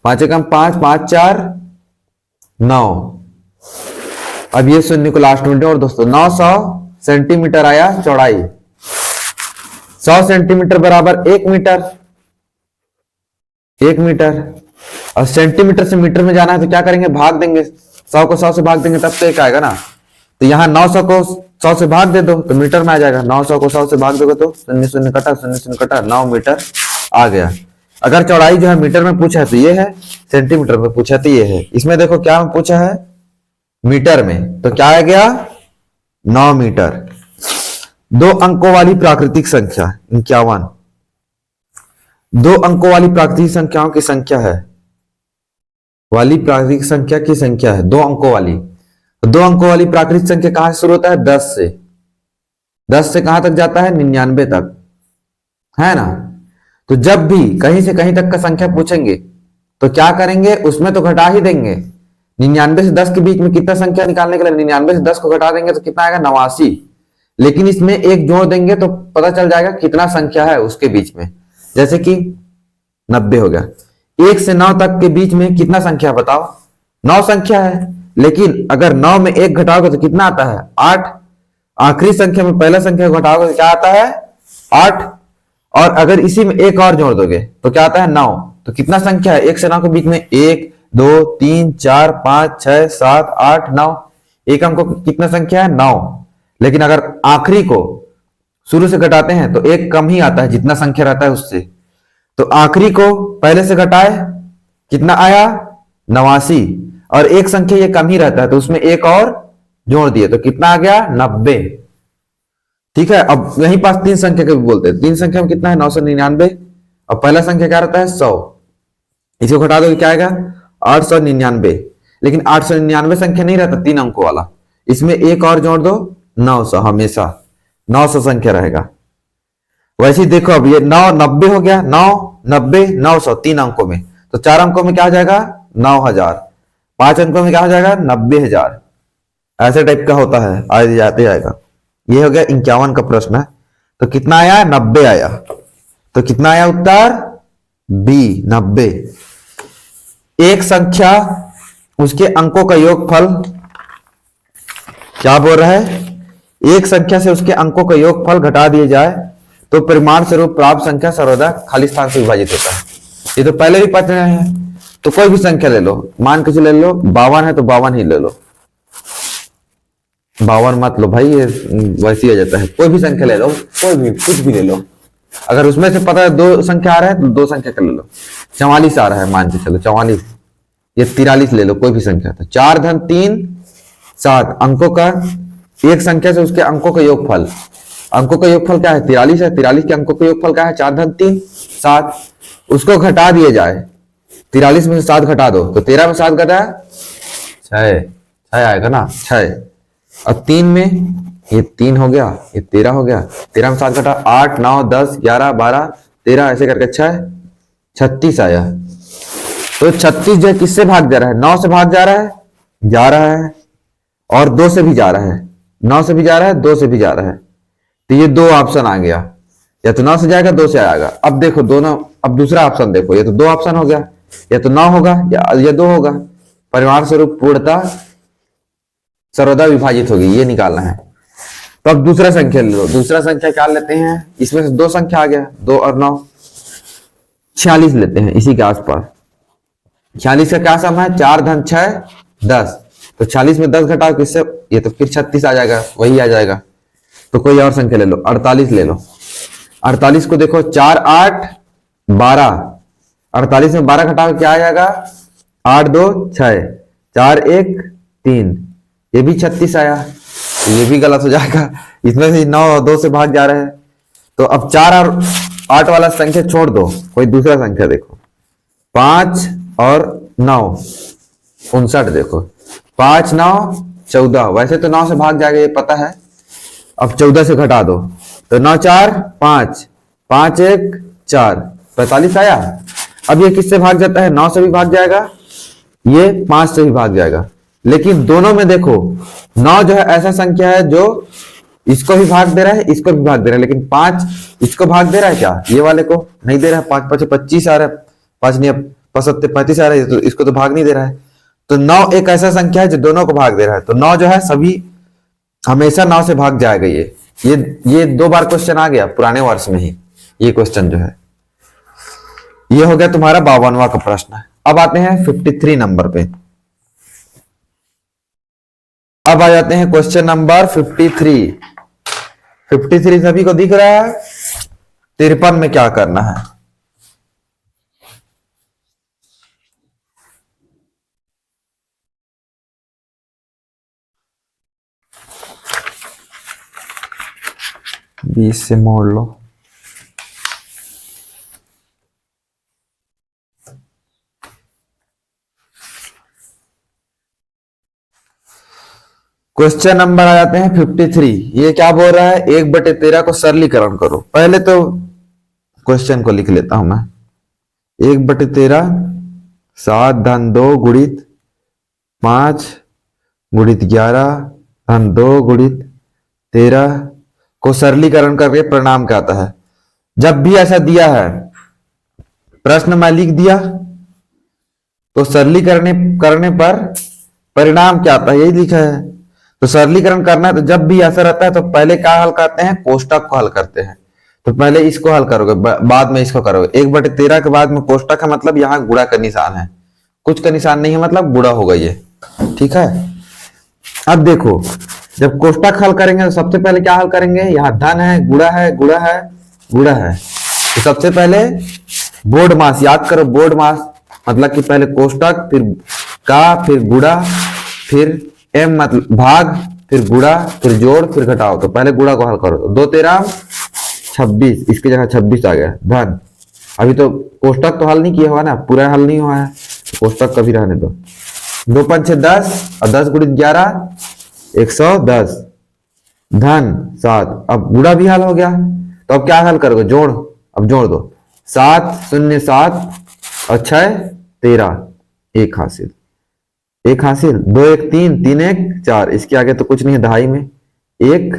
A: 5 कम 5, 5 4 9, अब ये शून्य को लास्ट में और दोस्तों 900 सेंटीमीटर आया चौड़ाई, 100 सेंटीमीटर बराबर 1 मीटर, 1 मीटर, और सेंटीमीटर से मीटर में जाना है तो क्या करेंगे, भाग देंगे, 100 को 100 से भाग देंगे तब तो एक आएगा ना, तो यहाँ 900 को 100 से भाग दे दो तो मीटर में आ जाएगा, 900 को 100 से भाग दोगे तो शून्य शून्य कटा, शून्य शून्य कटा, 9 मीटर आ गया। अगर चौड़ाई जो है मीटर में पूछा है तो ये है, सेंटीमीटर में पूछा है तो ये है, इसमें देखो क्या में पूछा है मीटर में, तो क्या आ गया 9 मीटर। 2 अंकों वाली प्राकृतिक संख्या 51, 2 अंकों वाली प्राकृतिक संख्याओं की संख्या है, वाली प्राकृतिक संख्या की संख्या है 2 अंकों वाली, 2 अंकों वाली प्राकृतिक संख्या कहां से शुरू होता है, 10 से, 10 से कहां तक जाता है 99 तक, है ना। तो जब भी कहीं से कहीं तक का संख्या पूछेंगे तो क्या करेंगे, उसमें तो घटा ही देंगे, 99 से 10 के बीच में कितना संख्या निकालने के लिए 99 से 10 को घटा देंगे तो कितना आएगा 89, लेकिन इसमें एक जोड़ देंगे तो पता चल जाएगा कितना संख्या है उसके बीच में, जैसे कि 90 हो गया। 1 से 9 तक के बीच में कितना संख्या बताओ, 9 संख्या है, लेकिन अगर 9 में 1 घटाओगे तो कितना आता है 8, आखिरी संख्या में पहला संख्या घटाओगे तो क्या आता है 8, और अगर इसी में एक और जोड़ दोगे तो क्या आता है 9, तो कितना संख्या है 1 से 9 के बीच में 1 2 3 4 5 6 7 8 9, एक अंक को कितना संख्या है 9, लेकिन अगर आखिरी को शुरू से घटाते हैं तो एक कम ही आता है जितना संख्या रहता है उससे, तो आखिरी को पहले से घटाए कितना आया 89, और एक संख्या ये कम ही रहता है तो उसमें एक और जोड़ दिए तो कितना आ गया 90। ठीक है, अब यहीं पास 3 संख्या के भी बोलते हैं, 3 संख्या में कितना है 999, और पहला संख्या क्या रहता है 100, इसको घटा दो क्या आएगा 899, लेकिन 899 संख्या नहीं रहता 3 अंकों वाला, इसमें एक और जोड़ दो 900, हमेशा 900 संख्या रहेगा। वैसे ही देखो अब ये 9 90 हो गया, 9 90 900 3 अंकों में, तो 4 अंकों में क्या हो जाएगा 9000, 5 अंकों में क्या हो जाएगा 90000, ऐसे टाइप का होता है, आगे जाते जाएगा। ये हो गया 51 का प्रश्न है, तो कितना आया 90 आया, तो कितना आया उत्तर बी 90। एक संख्या उसके अंकों का योगफल क्या बोल रहा है, एक संख्या से उसके अंकों का योगफल घटा दिए जाए तो परिमाण स्वरूप प्राप्त संख्या सर्वदा खाली स्थान से विभाजित होता है। ये तो पहले भी पता है। तो कोई भी संख्या ले लो, मान के चले लो 52 है तो 52 ही ले लो, 52 मत लो भाई, ये वैसे ही आ जाता है। कोई भी संख्या ले लो, कोई भी कुछ भी ले लो, अगर उसमें से पता है दो संख्या आ रहा है तो दो संख्या कर ले लो। 44 आ रहा है मान के चलो 44, ये 43 ले लो, कोई भी संख्या। तो 4 धन 3 7 अंकों का, एक संख्या से उसके अंकों का योगफल, अंकों का योगफल क्या है 43 है, 43 के अंकों का योगफल क्या है 4 धन 3 7, उसको घटा दिए जाए, 43 में से 7 घटा दो तो 13 में 7 घटा 6 आएगा ना 6, और 3 में ये 3 हो गया, ये 13 हो गया, 13 में 7 घटा 8 9 10 11 12 13 ऐसे करके 6 36 आया। तो 36 जो है किससे भाग जा रहा है, 9 से भाग जा रहा है और 2 से भी जा रहा है, 9 से भी जा रहा है 2 से भी जा रहा है। तो ये दो ऑप्शन आ गया, या तो 9 से जाएगा 2 से आएगा। अब देखो दोनों, अब दूसरा ऑप्शन देखो, ये तो 2 ऑप्शन हो गया, या तो 9 होगा या 2 होगा। परिमाण स्वरूप पूर्णता सर्वदा विभाजित होगी, ये निकालना है। तो अब दूसरा संख्या ले लो, दूसरा संख्या क्या लेते हैं, इसमें से 2 संख्या आ गया, 2 और 9 46 लेते हैं इसी के आसपास। 46 का क्या सम है 4 धन 6 10, तो 46 में 10 घटाओ किससे, ये तो फिर 36 आ जाएगा, वही आ जाएगा। तो कोई और संख्या ले लो, 48 ले लो। 48 को देखो 4 8 12, 48 में 12 घटाओ क्या आ जाएगा 8 2 6 4 1 3, ये भी 36 आया, तो ये भी गलत हो जाएगा, इसमें से 9 और 2 से भाग जा रहे हैं। तो अब 4 और 8 वाला संख्या छोड़ दो, कोई दूसरा संख्या देखो, 5 और 9 59 देखो, 5 9 14, वैसे तो 9 से भाग जाएगा ये पता है, अब 14 से घटा दो तो 9 4 5 5 1 4 45 आया। अब ये किससे भाग जाता है, 9 से भी भाग जाएगा, ये 5 से भी भाग जाएगा। लेकिन दोनों में देखो 9 जो है ऐसा संख्या है जो इसको भी भाग दे रहा है, इसको भी भाग दे रहा है, लेकिन 5 इसको भाग दे रहा है क्या, ये वाले को नहीं दे रहा है। 5 5 25 आ रहा है, 5 नहीं 5 35 आ रहा है, तो इसको तो भाग नहीं दे रहा है। तो 9 एक ऐसा संख्या है जो दोनों को भाग दे रहा है। तो 9 जो है सभी हमेशा 9 से भाग जाएगा। ये 2 बार क्वेश्चन आ गया पुराने वर्ष में ही, ये क्वेश्चन जो है ये हो गया तुम्हारा 52वां का प्रश्न। अब आते हैं 53 नंबर पे, अब आ जाते हैं क्वेश्चन नंबर 53। 53 सभी को दिख रहा है, 53 में क्या करना है। बीस से मोड़ लो, क्वेश्चन नंबर आ जाते हैं 53। ये क्या बोल रहा है, 1/13 को सरलीकरण करो। पहले तो क्वेश्चन को लिख लेता हूं मैं, 1/13 7 धन 2 गुणित 5 गुणित 11 धन 2 गुणित 13 को सरलीकरण करके परिणाम क्या आता है। जब भी ऐसा दिया है प्रश्न में लिख दिया तो सरलीकरण करने पर परिणाम क्या आता है, यही लिखा है। तो सरलीकरण करना है तो जब भी ऐसा रहता है तो पहले क्या हल करते हैं, कोष्टक को हल करते हैं। तो पहले इसको हल करोगे, बाद में इसको करोगे। 1/13 के बाद में कोष्टक है, मतलब यहाँ गुणा का निशान है, कुछ का निशान नहीं है, मतलब गुणा होगा ये, ठीक है। अब देखो जब कोष्टक हल करेंगे तो सबसे पहले क्या हल करेंगे, यहाँ धन है गुणा है गुणा है गुणा है, तो सबसे पहले बोर्ड मास याद करो। बोर्ड मास मतलब कि पहले कोष्टक, फिर का, फिर गुणा, फिर एम मतलब भाग, फिर गुणा, फिर जोड़, फिर घटाओ। तो पहले गुणा को हल करो, 2 13 26, इसकी जगह 26 आ गया धन। अभी तो कोष्टक तो हल नहीं किया हुआ ना, पूरा हल नहीं हुआ है, कोष्टक कभी रहने दो। 2 5 6 10 और 10 गुणित 11 110 धन 7। अब गुणा भी हल हो गया, तो अब क्या हल करोगे, जोड़। अब जोड़ दो, 7 0 7 और 6 13, 1 हासिल, 1 हासिल, 2 1 3 3 1 4, इसके आगे तो कुछ नहीं है, दहाई में 1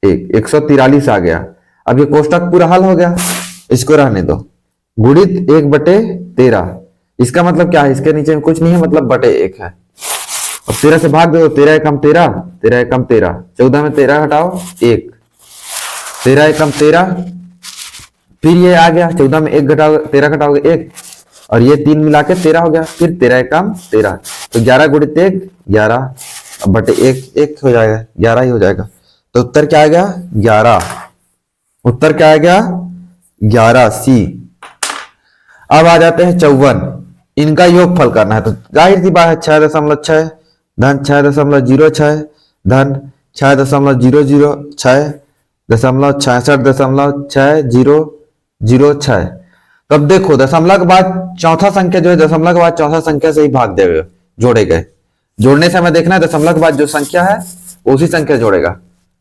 A: 1 143 आ गया। अब ये कोष्टक पूरा हल हो गया, इसको रहने दो। गुणित 1/13, इसका मतलब क्या है, इसके नीचे में कुछ नहीं है, मतलब बटे 1 है। अब 13 से भाग दो, 13 एकम 13, 13 एकम 13, 14 में 13 हटाओ 1, 13 एकम 13, फिर ये आ गया 14 में 1 घटाओगे, 13 घटाओगे 1, और ये 3 मिला के 13 हो गया, फिर 13 एकम 13, तो 11 गुणित 1 11, अब बटे 1 1 हो जाएगा, 11 ही हो जाएगा। तो उत्तर क्या आ गया 11, उत्तर क्या आ गया 11 सी। अब आ जाते हैं 54, इनका योगफल करना है, तो जाहिर सी बात है 6.6 धन 6.06 धन 6.006 दशमलव 66.6006। तब देखो दशमलव के बाद चौथा संख्या जो है, दशमलव के बाद चौथा संख्या से ही भाग देगा, जोड़े गए। जोड़ने से हमें देखना है दशमलव के बाद जो संख्या है उसी संख्या जोड़ेगा।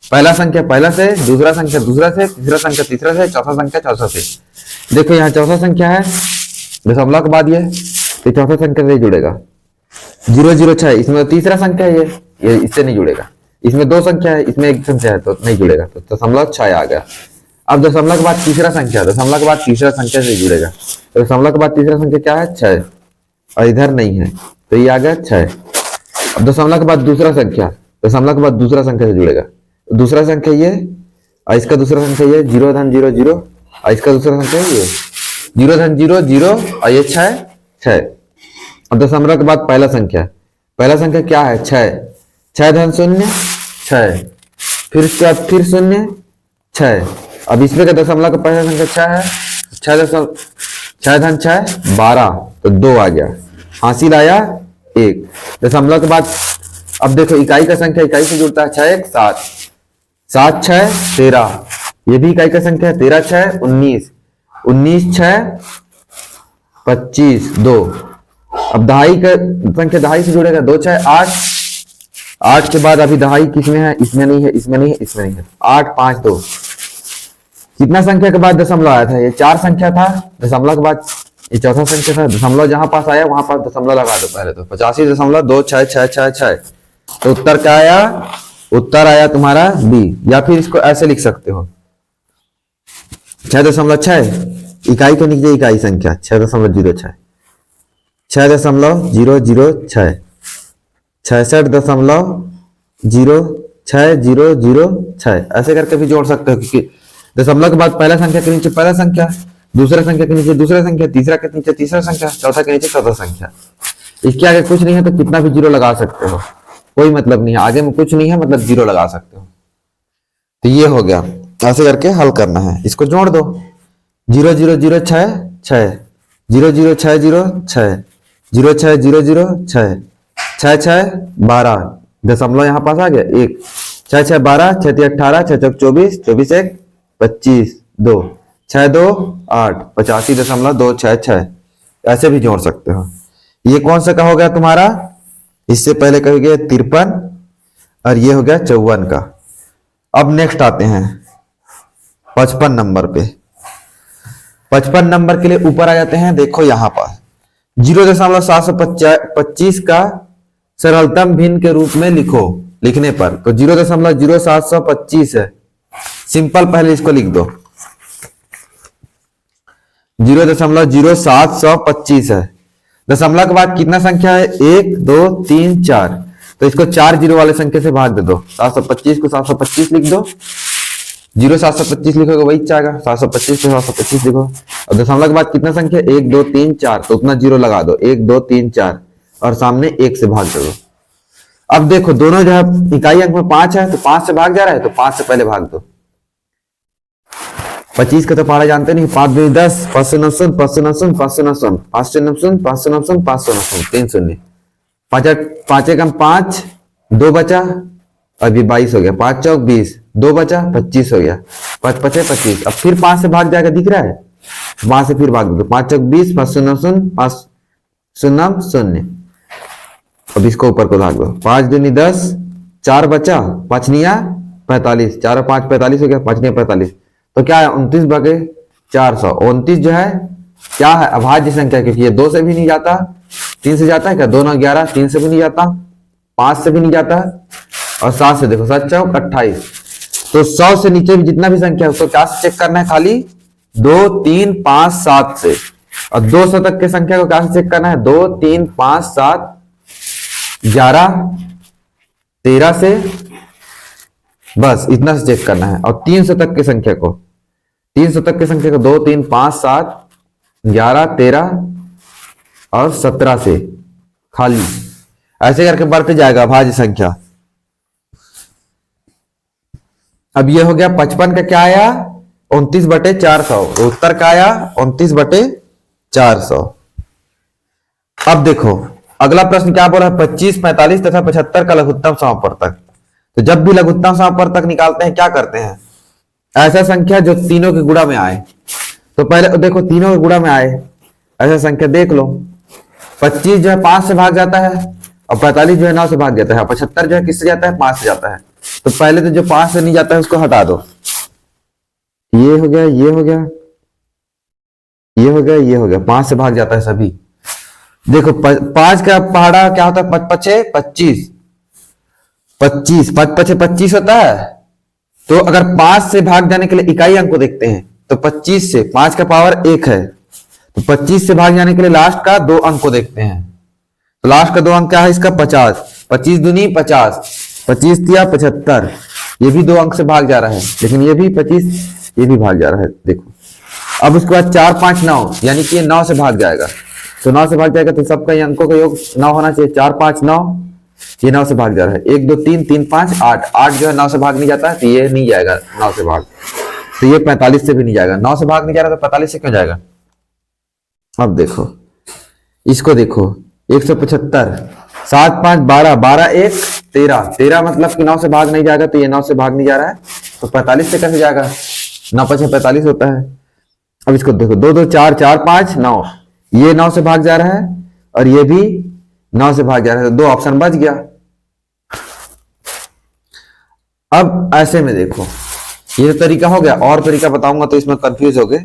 A: पहला संख्या पहला से, दूसरा संख्या दूसरा से, तीसरा संख्या तीसरा से, चौथा संख्या चौथा से। देखो यहाँ चौथा संख्या है दशमलव के बाद ये चौथा संख्या से जुड़ेगा। 006 इसमें तो तीसरा संख्या है, ये इससे नहीं जुड़ेगा। इसमें 2 संख्या है, इसमें 1 संख्या है, तो नहीं जुड़ेगा, तो दशमलव 6 आ गया। अब दशमलव के बाद तीसरा संख्या, दशमलव के बाद तीसरा संख्या से जुड़ेगा, तो दशमलव के बाद तीसरा संख्या क्या है 6, और इधर नहीं है, तो ये आ गया 6। अब दशमलव के बाद दूसरा संख्या, दशमलव के बाद दूसरा संख्या से जुड़ेगा, तो दूसरा संख्या ये, और इसका दूसरा संख्या ये 0 धन 0 0, और इसका दूसरा संख्या ये 0 धन 0 0, और ये 6 6। अब दशमलव के बाद पहला संख्या, पहला संख्या क्या है 6, 6 धन 0 6, फिर उसके बाद फिर 0 6। अब इसमें का दशमलव का पहला संख्या 6 है, 6 धन 6 12, तो 2 आ गया, हासिल आया 1। दशमलव के बाद अब देखो इकाई का संख्या इकाई से जुड़ता है, 6 1 7, 7 6 13, ये भी इकाई का संख्या है, 13 6 19, 19 6 25 2। अब दहाई का संख्या दहाई से जुड़ेगा, 2 6 8, 8 के बाद अभी दहाई किसमें है, इसमें नहीं है, इसमें नहीं है, इसमें नहीं है, 8 5 2। कितना संख्या के बाद दशमलव आया था, ये 4 संख्या था, दशमलव के बाद ये चौथा संख्या था, दशमलव जहां पास आया वहां पास दशमलव लगा दो पहले, तो 85.266666। तो उत्तर क्या आया, उत्तर आया तुम्हारा बी। या फिर इसको ऐसे लिख सकते हो 6.6 इकाई के नीचे इकाई संख्या 6.06, 6.006, 66.06006, ऐसे करके भी जोड़ सकते हो, क्योंकि दशमलव के बाद पहला संख्या के नीचे पहला संख्या, दूसरा संख्या के नीचे दूसरा संख्या, तीसरा के नीचे तीसरा संख्या, चौथा के नीचे चौथा संख्या। इसके आगे कुछ नहीं है तो कितना भी 0 लगा सकते हो, कोई मतलब नहीं है, आगे में कुछ नहीं है मतलब 0 लगा सकते हो। तो ये हो गया, ऐसे करके हल करना है, इसको जोड़ दो 0 0 0 6 6, 0 0 6 0 6, 0 6 0 0 6, 6 6 12, दशमलव यहाँ पास आ गया 1, 6 6 12, 6 3 18, 6 4 24, 24 1 25 2, 6 2 8, 85.266। ऐसे भी जोड़ सकते हो। ये कौन सा का हो गया तुम्हारा, इससे पहले कह गया 53, और ये हो गया 54 का। अब नेक्स्ट आते हैं 55 नंबर पे। 55 नंबर के लिए ऊपर आ जाते हैं, देखो यहां पर 0.725 का सरलतम भिन्न के रूप में लिखो, लिखने पर तो 0.0725 है, सिंपल पहले इसको लिख दो, 0.0725 है। दशमलव के बाद कितना संख्या है 1 2 3 4, तो इसको 4 जीरो वाले संख्या से भाग दे दो, 725 को 725 लिख दो, 0.725 लिखोगे वही आएगा, 725 को 725 लिखो। और दशमलव के बाद कितना संख्या 1 2 3 4, तो उतना जीरो लगा दो, 1 2 3 4, और सामने 1 से भाग दो। अब देखो दोनों जो है इकाई अंक में 5 है, तो 5 से भाग जा रहा है, तो 5 से पहले भाग दो। 25 का तो पहाड़ा जानते नहीं, 5 2 10, 5 0 0 5 0 0 5 0 0 5 0 0 5 0 0 5 0 0 3 0, 5 1 5 2 बचा, अभी 22 हो गया, 5 चौक 20, 2 बचा 25 हो गया, 5 5 25। अब फिर 5 से भाग जाएगा, दिख रहा है, 5 से फिर भाग दो, 5 चौक 20, 5 0 0 5 0 0। अब इसको ऊपर को भाग दो, 5 दूनी 10, 4 बचा, 5 निया 45, 4 और 5 45 हो गया, 5 निया 45, तो क्या है 29 बगे 400। 29 जो है क्या है, अभाज्य संख्या, क्योंकि ये 2 से भी नहीं जाता, 3 से जाता है क्या, 2 9 11, 3 से भी नहीं जाता, 5 से भी नहीं जाता, और 7 से, देखो 7 चौक 28। तो 100 से नीचे भी जितना भी संख्या है उसको क्या से चेक करना है, खाली 2 3 5 7 से। और 200 तक के संख्या को क्या से चेक करना है, 2 3 5 7 11 13 से, बस इतना से चेक करना है। और 300 तक की संख्या को, 300 तक की संख्या को 2 3 5 7 11 13 और 17 से खाली, ऐसे करके बढ़ते जाएगा अभाज्य संख्या। अब ये हो गया 55 का क्या आया 29/400, उत्तर का आया 29/400। अब देखो अगला प्रश्न क्या बोला है, 25 45 तथा 75 का लघुत्तम समापवर्तक। तो जब भी लघुत्तम समापवर्तक निकालते हैं क्या करते हैं, ऐसा संख्या जो तीनों के गुणा में आए। तो पहले देखो तीनों के गुणा में आए ऐसा संख्या देख लो। 25 जो है 5 से भाग जाता है और 45 जो है 9 से भाग जाता है, 75 जो है किससे जाता है 5 से जाता है। तो पहले तो जो 5 से नहीं जाता है उसको हटा दो। ये हो गया, ये हो गया, ये हो गया, ये हो गया, 5 से भाग जाता है सभी। देखो 5 का पहाड़ा क्या होता है, 5 पचे 25, 25 5 पचे 25 होता है। तो अगर 5 से भाग जाने के लिए इकाई अंक को देखते हैं तो 25 से 5 का पावर 1 है, तो 25 से भाग जाने के लिए लास्ट का 2 अंक को देखते हैं। तो लास्ट का 2 अंक क्या है इसका 50, 25 दूनी 50, 25 दिया 75, ये भी 2 अंक से भाग जा रहा है, लेकिन ये भी 25 ये भी भाग जा रहा है। देखो अब उसके बाद 4 5 9 यानी कि ये 9 से भाग जाएगा। तो 9 से भाग जाएगा तो सबका अंकों का योग 9 होना चाहिए। 4 5 9, ये 9 से भाग जा रहा है। 1 2 3 3 5 8, 8 जो है 9 से भाग नहीं जाता है तो ये नहीं जाएगा 9 से भाग। तो ये 45 से भी नहीं जाएगा। 9 से भाग नहीं जा रहा तो 45 से क्यों जाएगा। अब देखो इसको देखो 175, 7 5 12, 12 1 13, 13 मतलब कि 9 से भाग नहीं जाएगा तो ये 9 से भाग नहीं जा रहा है तो 45 से कैसे जाएगा, 9 5 45 होता है। अब इसको देखो 2 2 4 4 5 9, ये 9 से भाग जा रहा है और ये भी 9 से भाग जा रहा है, तो 2 ऑप्शन बच गया। अब ऐसे में देखो ये तरीका हो गया, और तरीका बताऊंगा तो इसमें कंफ्यूज हो गए।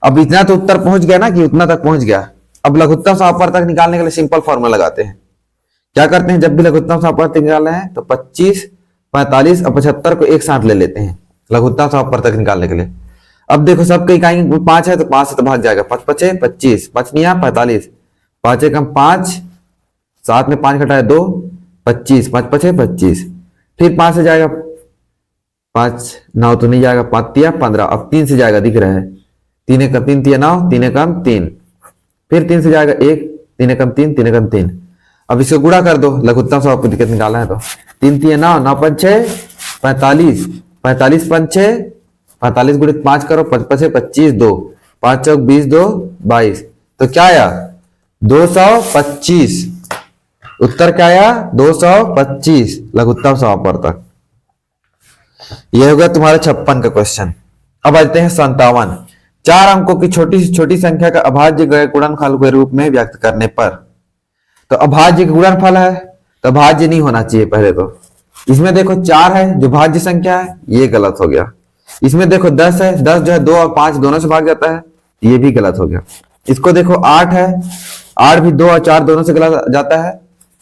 A: अब इतना तो उत्तर पहुंच गया ना कि उतना तक पहुंच गया। अब लघुत्तम समापवर्तक निकालने के लिए सिंपल फॉर्मूला लगाते हैं। क्या करते हैं, जब भी लघुत्तम समापवर्तक निकालना है तो 25 45 और 75 को एक साथ ले लेते हैं लघुत्तम समापवर्तक निकालने के लिए। अब देखो सबके इकाई 5 है तो 5 से तो भाग जाएगा, 5 पचे 25, 5 निया 45, 5 एकम 5, 7 में 5 घटाए 2 25, 5 पचे 25, फिर 5 से जाएगा 5 9 तो नहीं जाएगा, 5 तिया 15, अब 3 से जाएगा दिख रहा है, 3 एकम 3 तिया 9, 3 एकम 3, फिर 3 से जाएगा 1, 3 एकम 3, 3 एकम 3। अब इसको गुणा कर दो, लघुत्तम समापवर्तक निकालना है तो 3 तिया 9, 9 5 6 45, 45 5 6 45 गुणित 5 करो, 5 5 25 2, 5 चौक 20 2 22, तो क्या आया 225। उत्तर क्या आया 225 लघुत्तम समापवर्तक। यह हो गया तुम्हारा 56 का क्वेश्चन। अब आते हैं 57। 4 अंकों की छोटी से छोटी संख्या का अभाज्य गुणनफल के रूप में व्यक्त करने पर। तो अभाज्य गुणनफल है तो अभाज्य नहीं होना चाहिए पहले तो। इसमें देखो 4 है जो भाज्य संख्या है, ये गलत हो गया। इसमें देखो 10 है, 10 जो है 2 और 5 दोनों से भाग जाता है, ये भी गलत हो गया। इसको देखो 8 है, 8 भी 2 और 4 दोनों से गलत जाता है,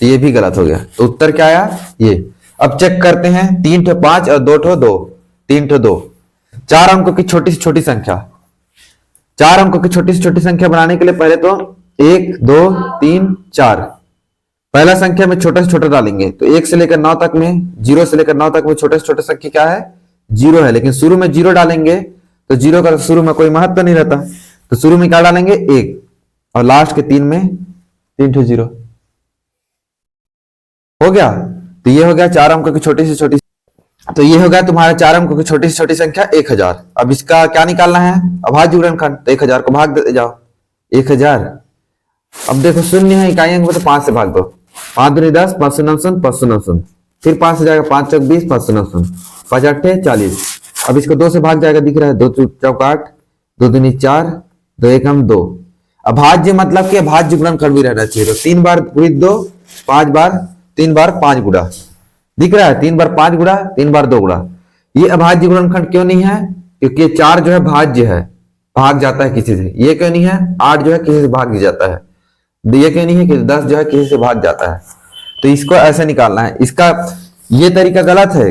A: तो ये भी गलत हो गया। तो उत्तर क्या आया ये। अब चेक करते हैं 3 ठो 5 और 2 ठो 2, 3 ठो 2। 4 अंकों की छोटी से छोटी संख्या, 4 अंकों की छोटी से छोटी संख्या बनाने के लिए पहले तो 1 2 3 4 पहला संख्या में छोटा से छोटा डालेंगे। तो 1 से लेकर 9 तक में, 0 से लेकर 9 तक में छोटे से छोटे संख्या क्या है 0 है, लेकिन शुरू में 0 डालेंगे तो 0 का शुरू में कोई महत्व नहीं रहता, तो शुरू में क्या डालेंगे 1 और लास्ट के 3 में 3 ठो 0 हो गया। तो ये हो गया 4 अंकों की छोटी से छोटी, तो ये हो गया तुम्हारा 4 अंकों की छोटी से छोटी संख्या 1000। अब इसका क्या निकालना है अभाज्य गुणनखंड, तो 1000 को भाग दे जाओ 1000। अब देखो शून्य है इकाई अंक में तो 5 से भाग दो, 5 दूनी 10, 5 शून्य शून्य 5 शून्य शून्य, फिर 5 से जाएगा 5 चौक 20, 5 शून्य शून्य, 5 8 40। अब इसको 2 से भाग जाएगा दिख रहा है, 2 चौक 8, 2 दूनी 4, 2 एकम 2। अभाज्य मतलब कि अभाज्य गुणनखंड भी रहना चाहिए, तो 3 बार गुणित 2, 5 बार 3 बार 5 गुणा दिख रहा है, 3 बार 5 गुणा 3 बार 2 गुणा। ये अभाज्य गुणनखंड क्यों नहीं है, क्योंकि ये 4 जो है भाज्य है, भाग जाता है किसी से। ये क्यों नहीं है, 8 जो है किसी से भाग जाता है। ये क्यों नहीं है कि 10 जो है किसी से भाग जाता है। तो इसको ऐसे निकालना है। इसका ये तरीका गलत है,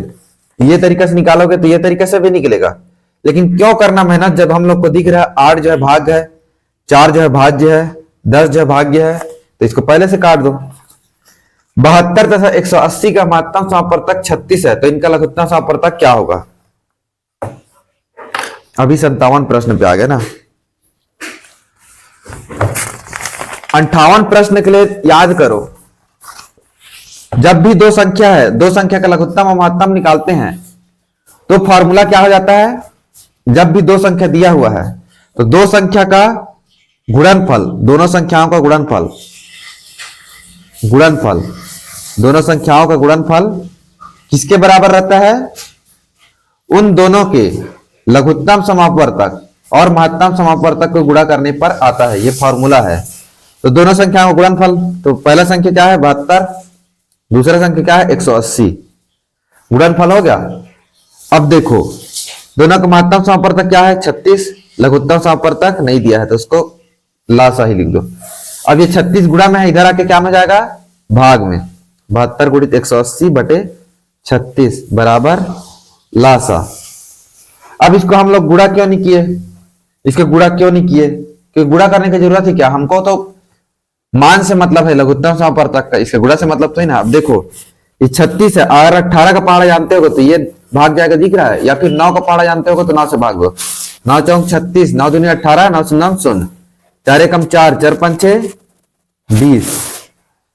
A: ये तरीका से निकालोगे तो ये तरीका से भी निकलेगा, लेकिन क्यों करना मेहनत जब हम लोग को दिख रहा है 8 जो है भाग्य है, 4 जो है भाज्य है, 10 जो है भाग्य है, तो इसको पहले से काट दो। 72 तथा 180 का महत्तम समापवर्तक 36 है, तो इनका लघुत्तम समापवर्तक क्या होगा? अभी 57 प्रश्न पे आ गया ना। 58 प्रश्न के लिए याद करो, जब भी दो संख्या है, दो संख्या का लघुत्तम और महत्तम निकालते हैं तो फॉर्मूला क्या हो जाता है? जब भी दो संख्या दिया हुआ है तो दो संख्या का गुणनफल, दोनों संख्याओं का गुणनफल, दोनों संख्याओं का गुणनफल किसके बराबर रहता है? उन दोनों के लघुत्तम समापवर्तक और महत्तम समापवर्तक को गुणा करने पर आता है। यह फॉर्मूला है। तो दोनों संख्याओं का गुणनफल, तो पहला संख्या क्या है? 72, दूसरा संख्या क्या है? 180। गुणनफल हो गया। अब देखो, दोनों का महत्तम समापवर्तक क्या है? 36। लघुत्तम समापवर्तक नहीं दिया है तो उसको लासा ही लिख दो। अब ये 36 गुणा में है, इधर आके क्या में जाएगा? भाग में। 72 गुणित 180 बटे 36 बराबर लासा। अब इसको हम लोग गुणा क्यों नहीं किए? इसके गुणा क्यों नहीं किए? क्योंकि गुणा करने की जरूरत है क्या? हमको तो मान से मतलब है, लघुत्तम समापवर्तक का, इसके गुणा से मतलब तो ही ना। अब देखो, ये 36 है, अगर 18 का पहाड़ा जानते हो तो ये भाग जाएगा, दिख रहा है, या फिर 9 का पहाड़ा जानते हो तो 9 से भाग दो। 9 चौक 36, 9 दूनी 18, 9 9 शून्य, 4 एकम 4, 4 पंचे 20।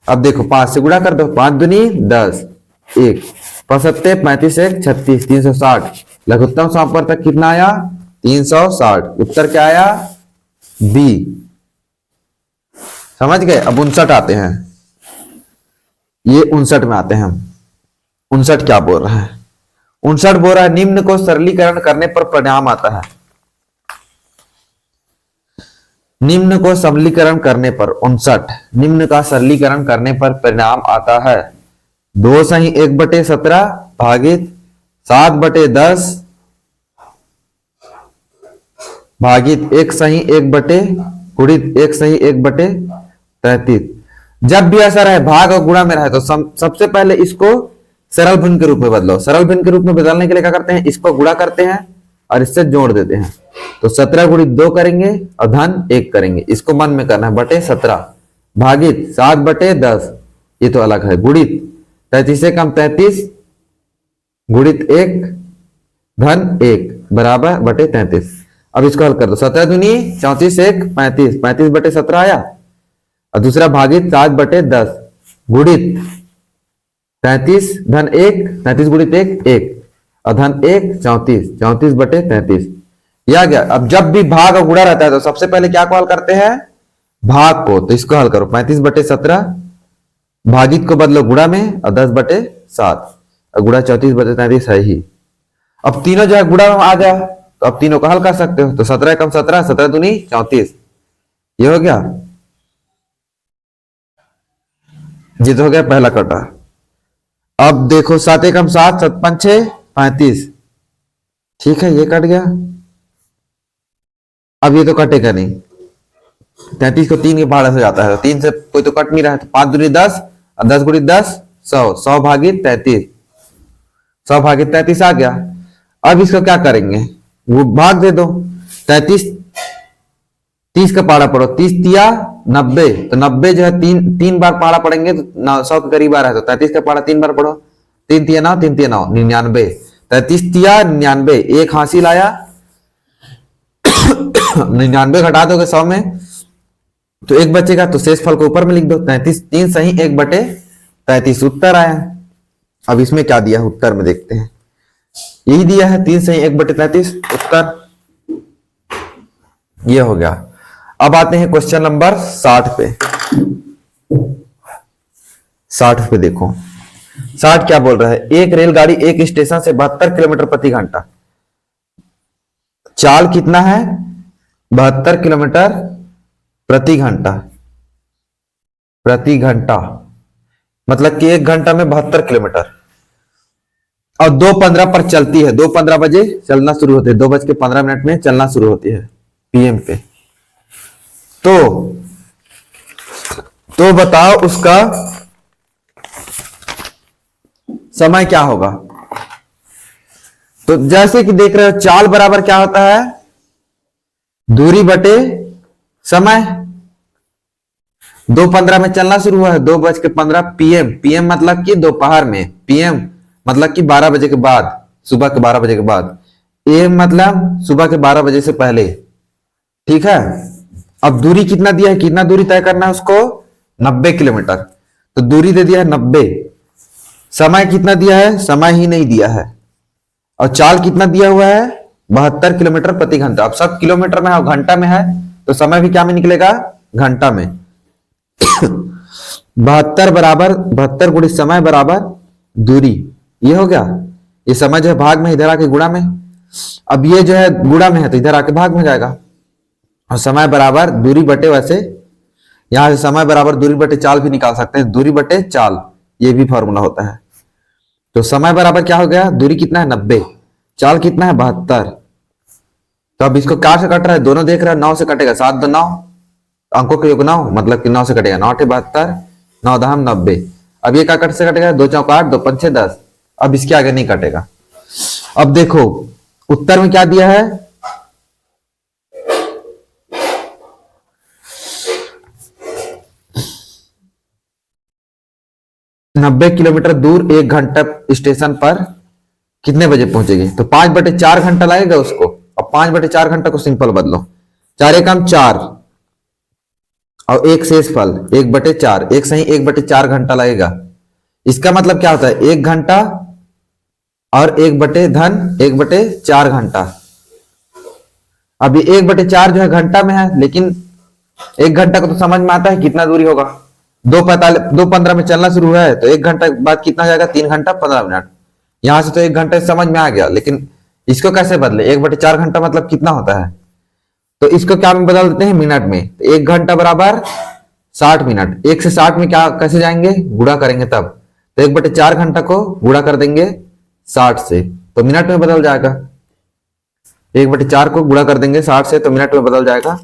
A: अब देखो 5 से गुणा कर दो, 5 दूनी 10, 1 पचहत्ते 35 1 36, 360। लघुत्तम समापवर्तक कितना आया? 360। उत्तर क्या आया? बी। समझ गए? अब 59 आते हैं, ये 59 में आते हैं हम। 59 क्या बोल रहा है? 59 बोल रहा है निम्न को सरलीकरण करने पर परिणाम आता है। निम्न को सरलीकरण करने पर 59, निम्न का सरलीकरण करने पर परिणाम आता है 2 सही 1/17 भागित 7/10 भागित 1 सही 1 सही 1/33। जब भी ऐसा रहे, भाग और गुणा में रहे, तो सबसे पहले इसको सरल भिन्न के रूप में बदलो। सरल भिन्न के रूप में बदलने के लिए क्या करते हैं? इसको गुणा करते हैं और इससे जोड़ देते हैं। तो 17 गुणित 2 करेंगे और धन 1 करेंगे। इसको मन में करना है, बटे 17 भागित 7/10, ये तो अलग है, गुणित 33 से कम 33 गुणित 1 धन 1 बराबर बटे 33। अब इसको हल कर दो, 17 दूनी 34 1 35, 35/17 आया, और दूसरा भागित 7/10 गुणित 33 धन 1, 33 गुणित 1 1, और धन 1 34, 34/33 यह गया। अब जब भी भाग और गुणा रहता है तो सबसे पहले क्या को हल करते हैं? भाग को। तो इसको हल करो, 35/17 भागित को बदलो गुणा में और 10/7, और गुणा 34/33 है ही। अब तीनों जो है गुणा में आ गया, तो अब तीनों को हल कर सकते हो। तो 17 कम 17, 17 दूनी 34, ये हो गया। ये तो हो गया पहला कटा। अब देखो 7 कम 7, 7 पंचे 35, ठीक है, ये कट गया। अब ये तो कटेगा नहीं, 33 को 3 के पहाड़े से जाता है, 3 से कोई तो कट नहीं रहा है, तो 5 दूनी 10 और 10 गुणित 10 100, 100 भागित 33, 100 भागित 33 आ गया। अब इसको क्या करेंगे? वो भाग दे दो। 33 30 का पहाड़ा पढ़ो, 30 तिया 90, तो 90 जो है तीन बार पहाड़ा पढ़ेंगे तो 100 के करीब आ रहा है, तो 33 का पहाड़ा 3 बार पढ़ो, 3 तिया 9, 3 तिया 9, 99, 33 तिया 99, एक हासिल आया। 99 घटा दोगे 100 में तो एक बचेगा, तो शेष फल को ऊपर में लिख दो, 33 3 सही 1/33 उत्तर आया। अब इसमें क्या दिया है उत्तर में देखते हैं, यही दिया है 3 सही 1/33 उत्तर, ये हो गया। अब आते हैं क्वेश्चन नंबर 60 पे। 60 पे देखो, 60 क्या बोल रहा है? एक रेलगाड़ी एक स्टेशन से 72 किलोमीटर प्रति घंटा, चाल कितना है? 72 किलोमीटर प्रति घंटा, मतलब कि 1 घंटा में 72 किलोमीटर, और 2:15 पर चलती है। 2:15 बजे चलना शुरू होती है, 2:15 में चलना शुरू होती है पीएम पे। तो बताओ उसका समय क्या होगा? तो जैसे कि देख रहे हो, चाल बराबर क्या होता है? दूरी बटे समय। 2:15 में चलना शुरू हुआ है, 2:15 PM। PM मतलब कि दोपहर में, PM मतलब कि 12 बजे के बाद, सुबह के 12 बजे के बाद, AM मतलब सुबह के 12 बजे से पहले। ठीक है, अब दूरी कितना दिया है, कितना दूरी तय करना है उसको, 90 किलोमीटर। तो दूरी दे दिया है 90। समय कितना दिया है, समय ही नहीं दिया है। और चाल कितना दिया हुआ है, 72 किलोमीटर प्रति घंटा। अब सब किलोमीटर में है और घंटा में है, तो समय भी क्या में निकलेगा, घंटा में। 72 बराबर 72 गुणित समय बराबर दूरी, ये हो गया। ये समय जो है भाग में, इधर आके गुणा में। अब ये जो है गुणा में है तो इधर आके भाग में जाएगा। और समय बराबर दूरी बटे, वैसे यहां से समय बराबर दूरी बटे चाल भी निकाल सकते हैं, दूरी बटे चाल, ये भी फॉर्मूला होता है। तो समय बराबर क्या हो गया, दूरी कितना है 90, चाल कितना है 72। तो अब इसको 4 से कट रहा है, दोनों देख रहे हैं, 9 से कटेगा, 7 2 9, अंकों के योग 9, मतलब कि 9 से कटेगा, 9 8 72, 9 10 90। अब ये क्या कट से कटेगा, 2 4 8, 2 5 6 10। अब इसके आगे नहीं कटेगा। अब देखो उत्तर में क्या दिया है, नब्बे किलोमीटर दूर 1 घंटा स्टेशन पर कितने बजे पहुंचेगी। तो 5/4 घंटा लगेगा उसको। अब 5/4 घंटा को सिंपल बदलो, 4 एकम 4 और एक शेष फल 1/4, एक सही 1/4 घंटा लगेगा। इसका मतलब क्या होता है, 1 घंटा और 1/4 घंटा। अब ये 1/4 जो है घंटा में है, लेकिन 1 घंटा को तो समझ में आता है कितना दूरी होगा। 2:15 में चलना शुरू हुआ है तो 1 घंटा के बाद कितना जाएगा, 3 घंटा 15 मिनट। यहां से तो 1 घंटे समझ में आ गया, लेकिन इसको कैसे बदले, 1/4 घंटा मतलब कितना होता है, तो इसको क्या में बदल देते हैं, मिनट में। तो 1 घंटा बराबर 60 मिनट। 1 से 60 में क्या कैसे जाएंगे, गुणा करेंगे तब। तो 1/4 घंटा को गुणा कर देंगे 60 से, तो मिनट में बदल जाएगा। 1/4 को गुणा कर देंगे 60 से, तो मिनट में बदल जाएगा।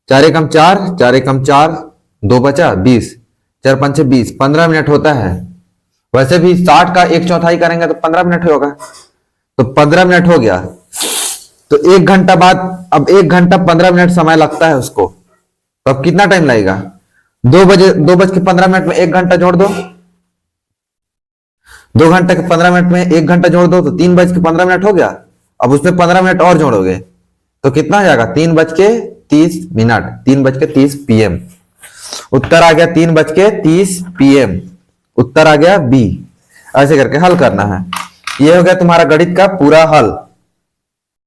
A: 4 एकम 4, 4 एकम 4, 2 बचा 20, 4 5 20, 15 मिनट होता है। वैसे भी 60 का 1/4 करेंगे तो 15 मिनट होगा, तो 15 मिनट हो गया। तो 1 घंटा बाद, अब 1 घंटा 15 मिनट समय लगता है उसको, तो अब कितना टाइम लगेगा, 2:15 में 1 घंटा जोड़ दो, 2 घंटे के 15 मिनट में 1 घंटा जोड़ दो, तो 3:15 हो गया। अब उसमें 15 मिनट और जोड़ोगे तो कितना हो जाएगा, 3:30 मिनट, 3:30 PM। उत्तर आ गया 3:30 PM, उत्तर आ गया बी। ऐसे करके हल करना है। ये हो गया तुम्हारा गणित का पूरा हल।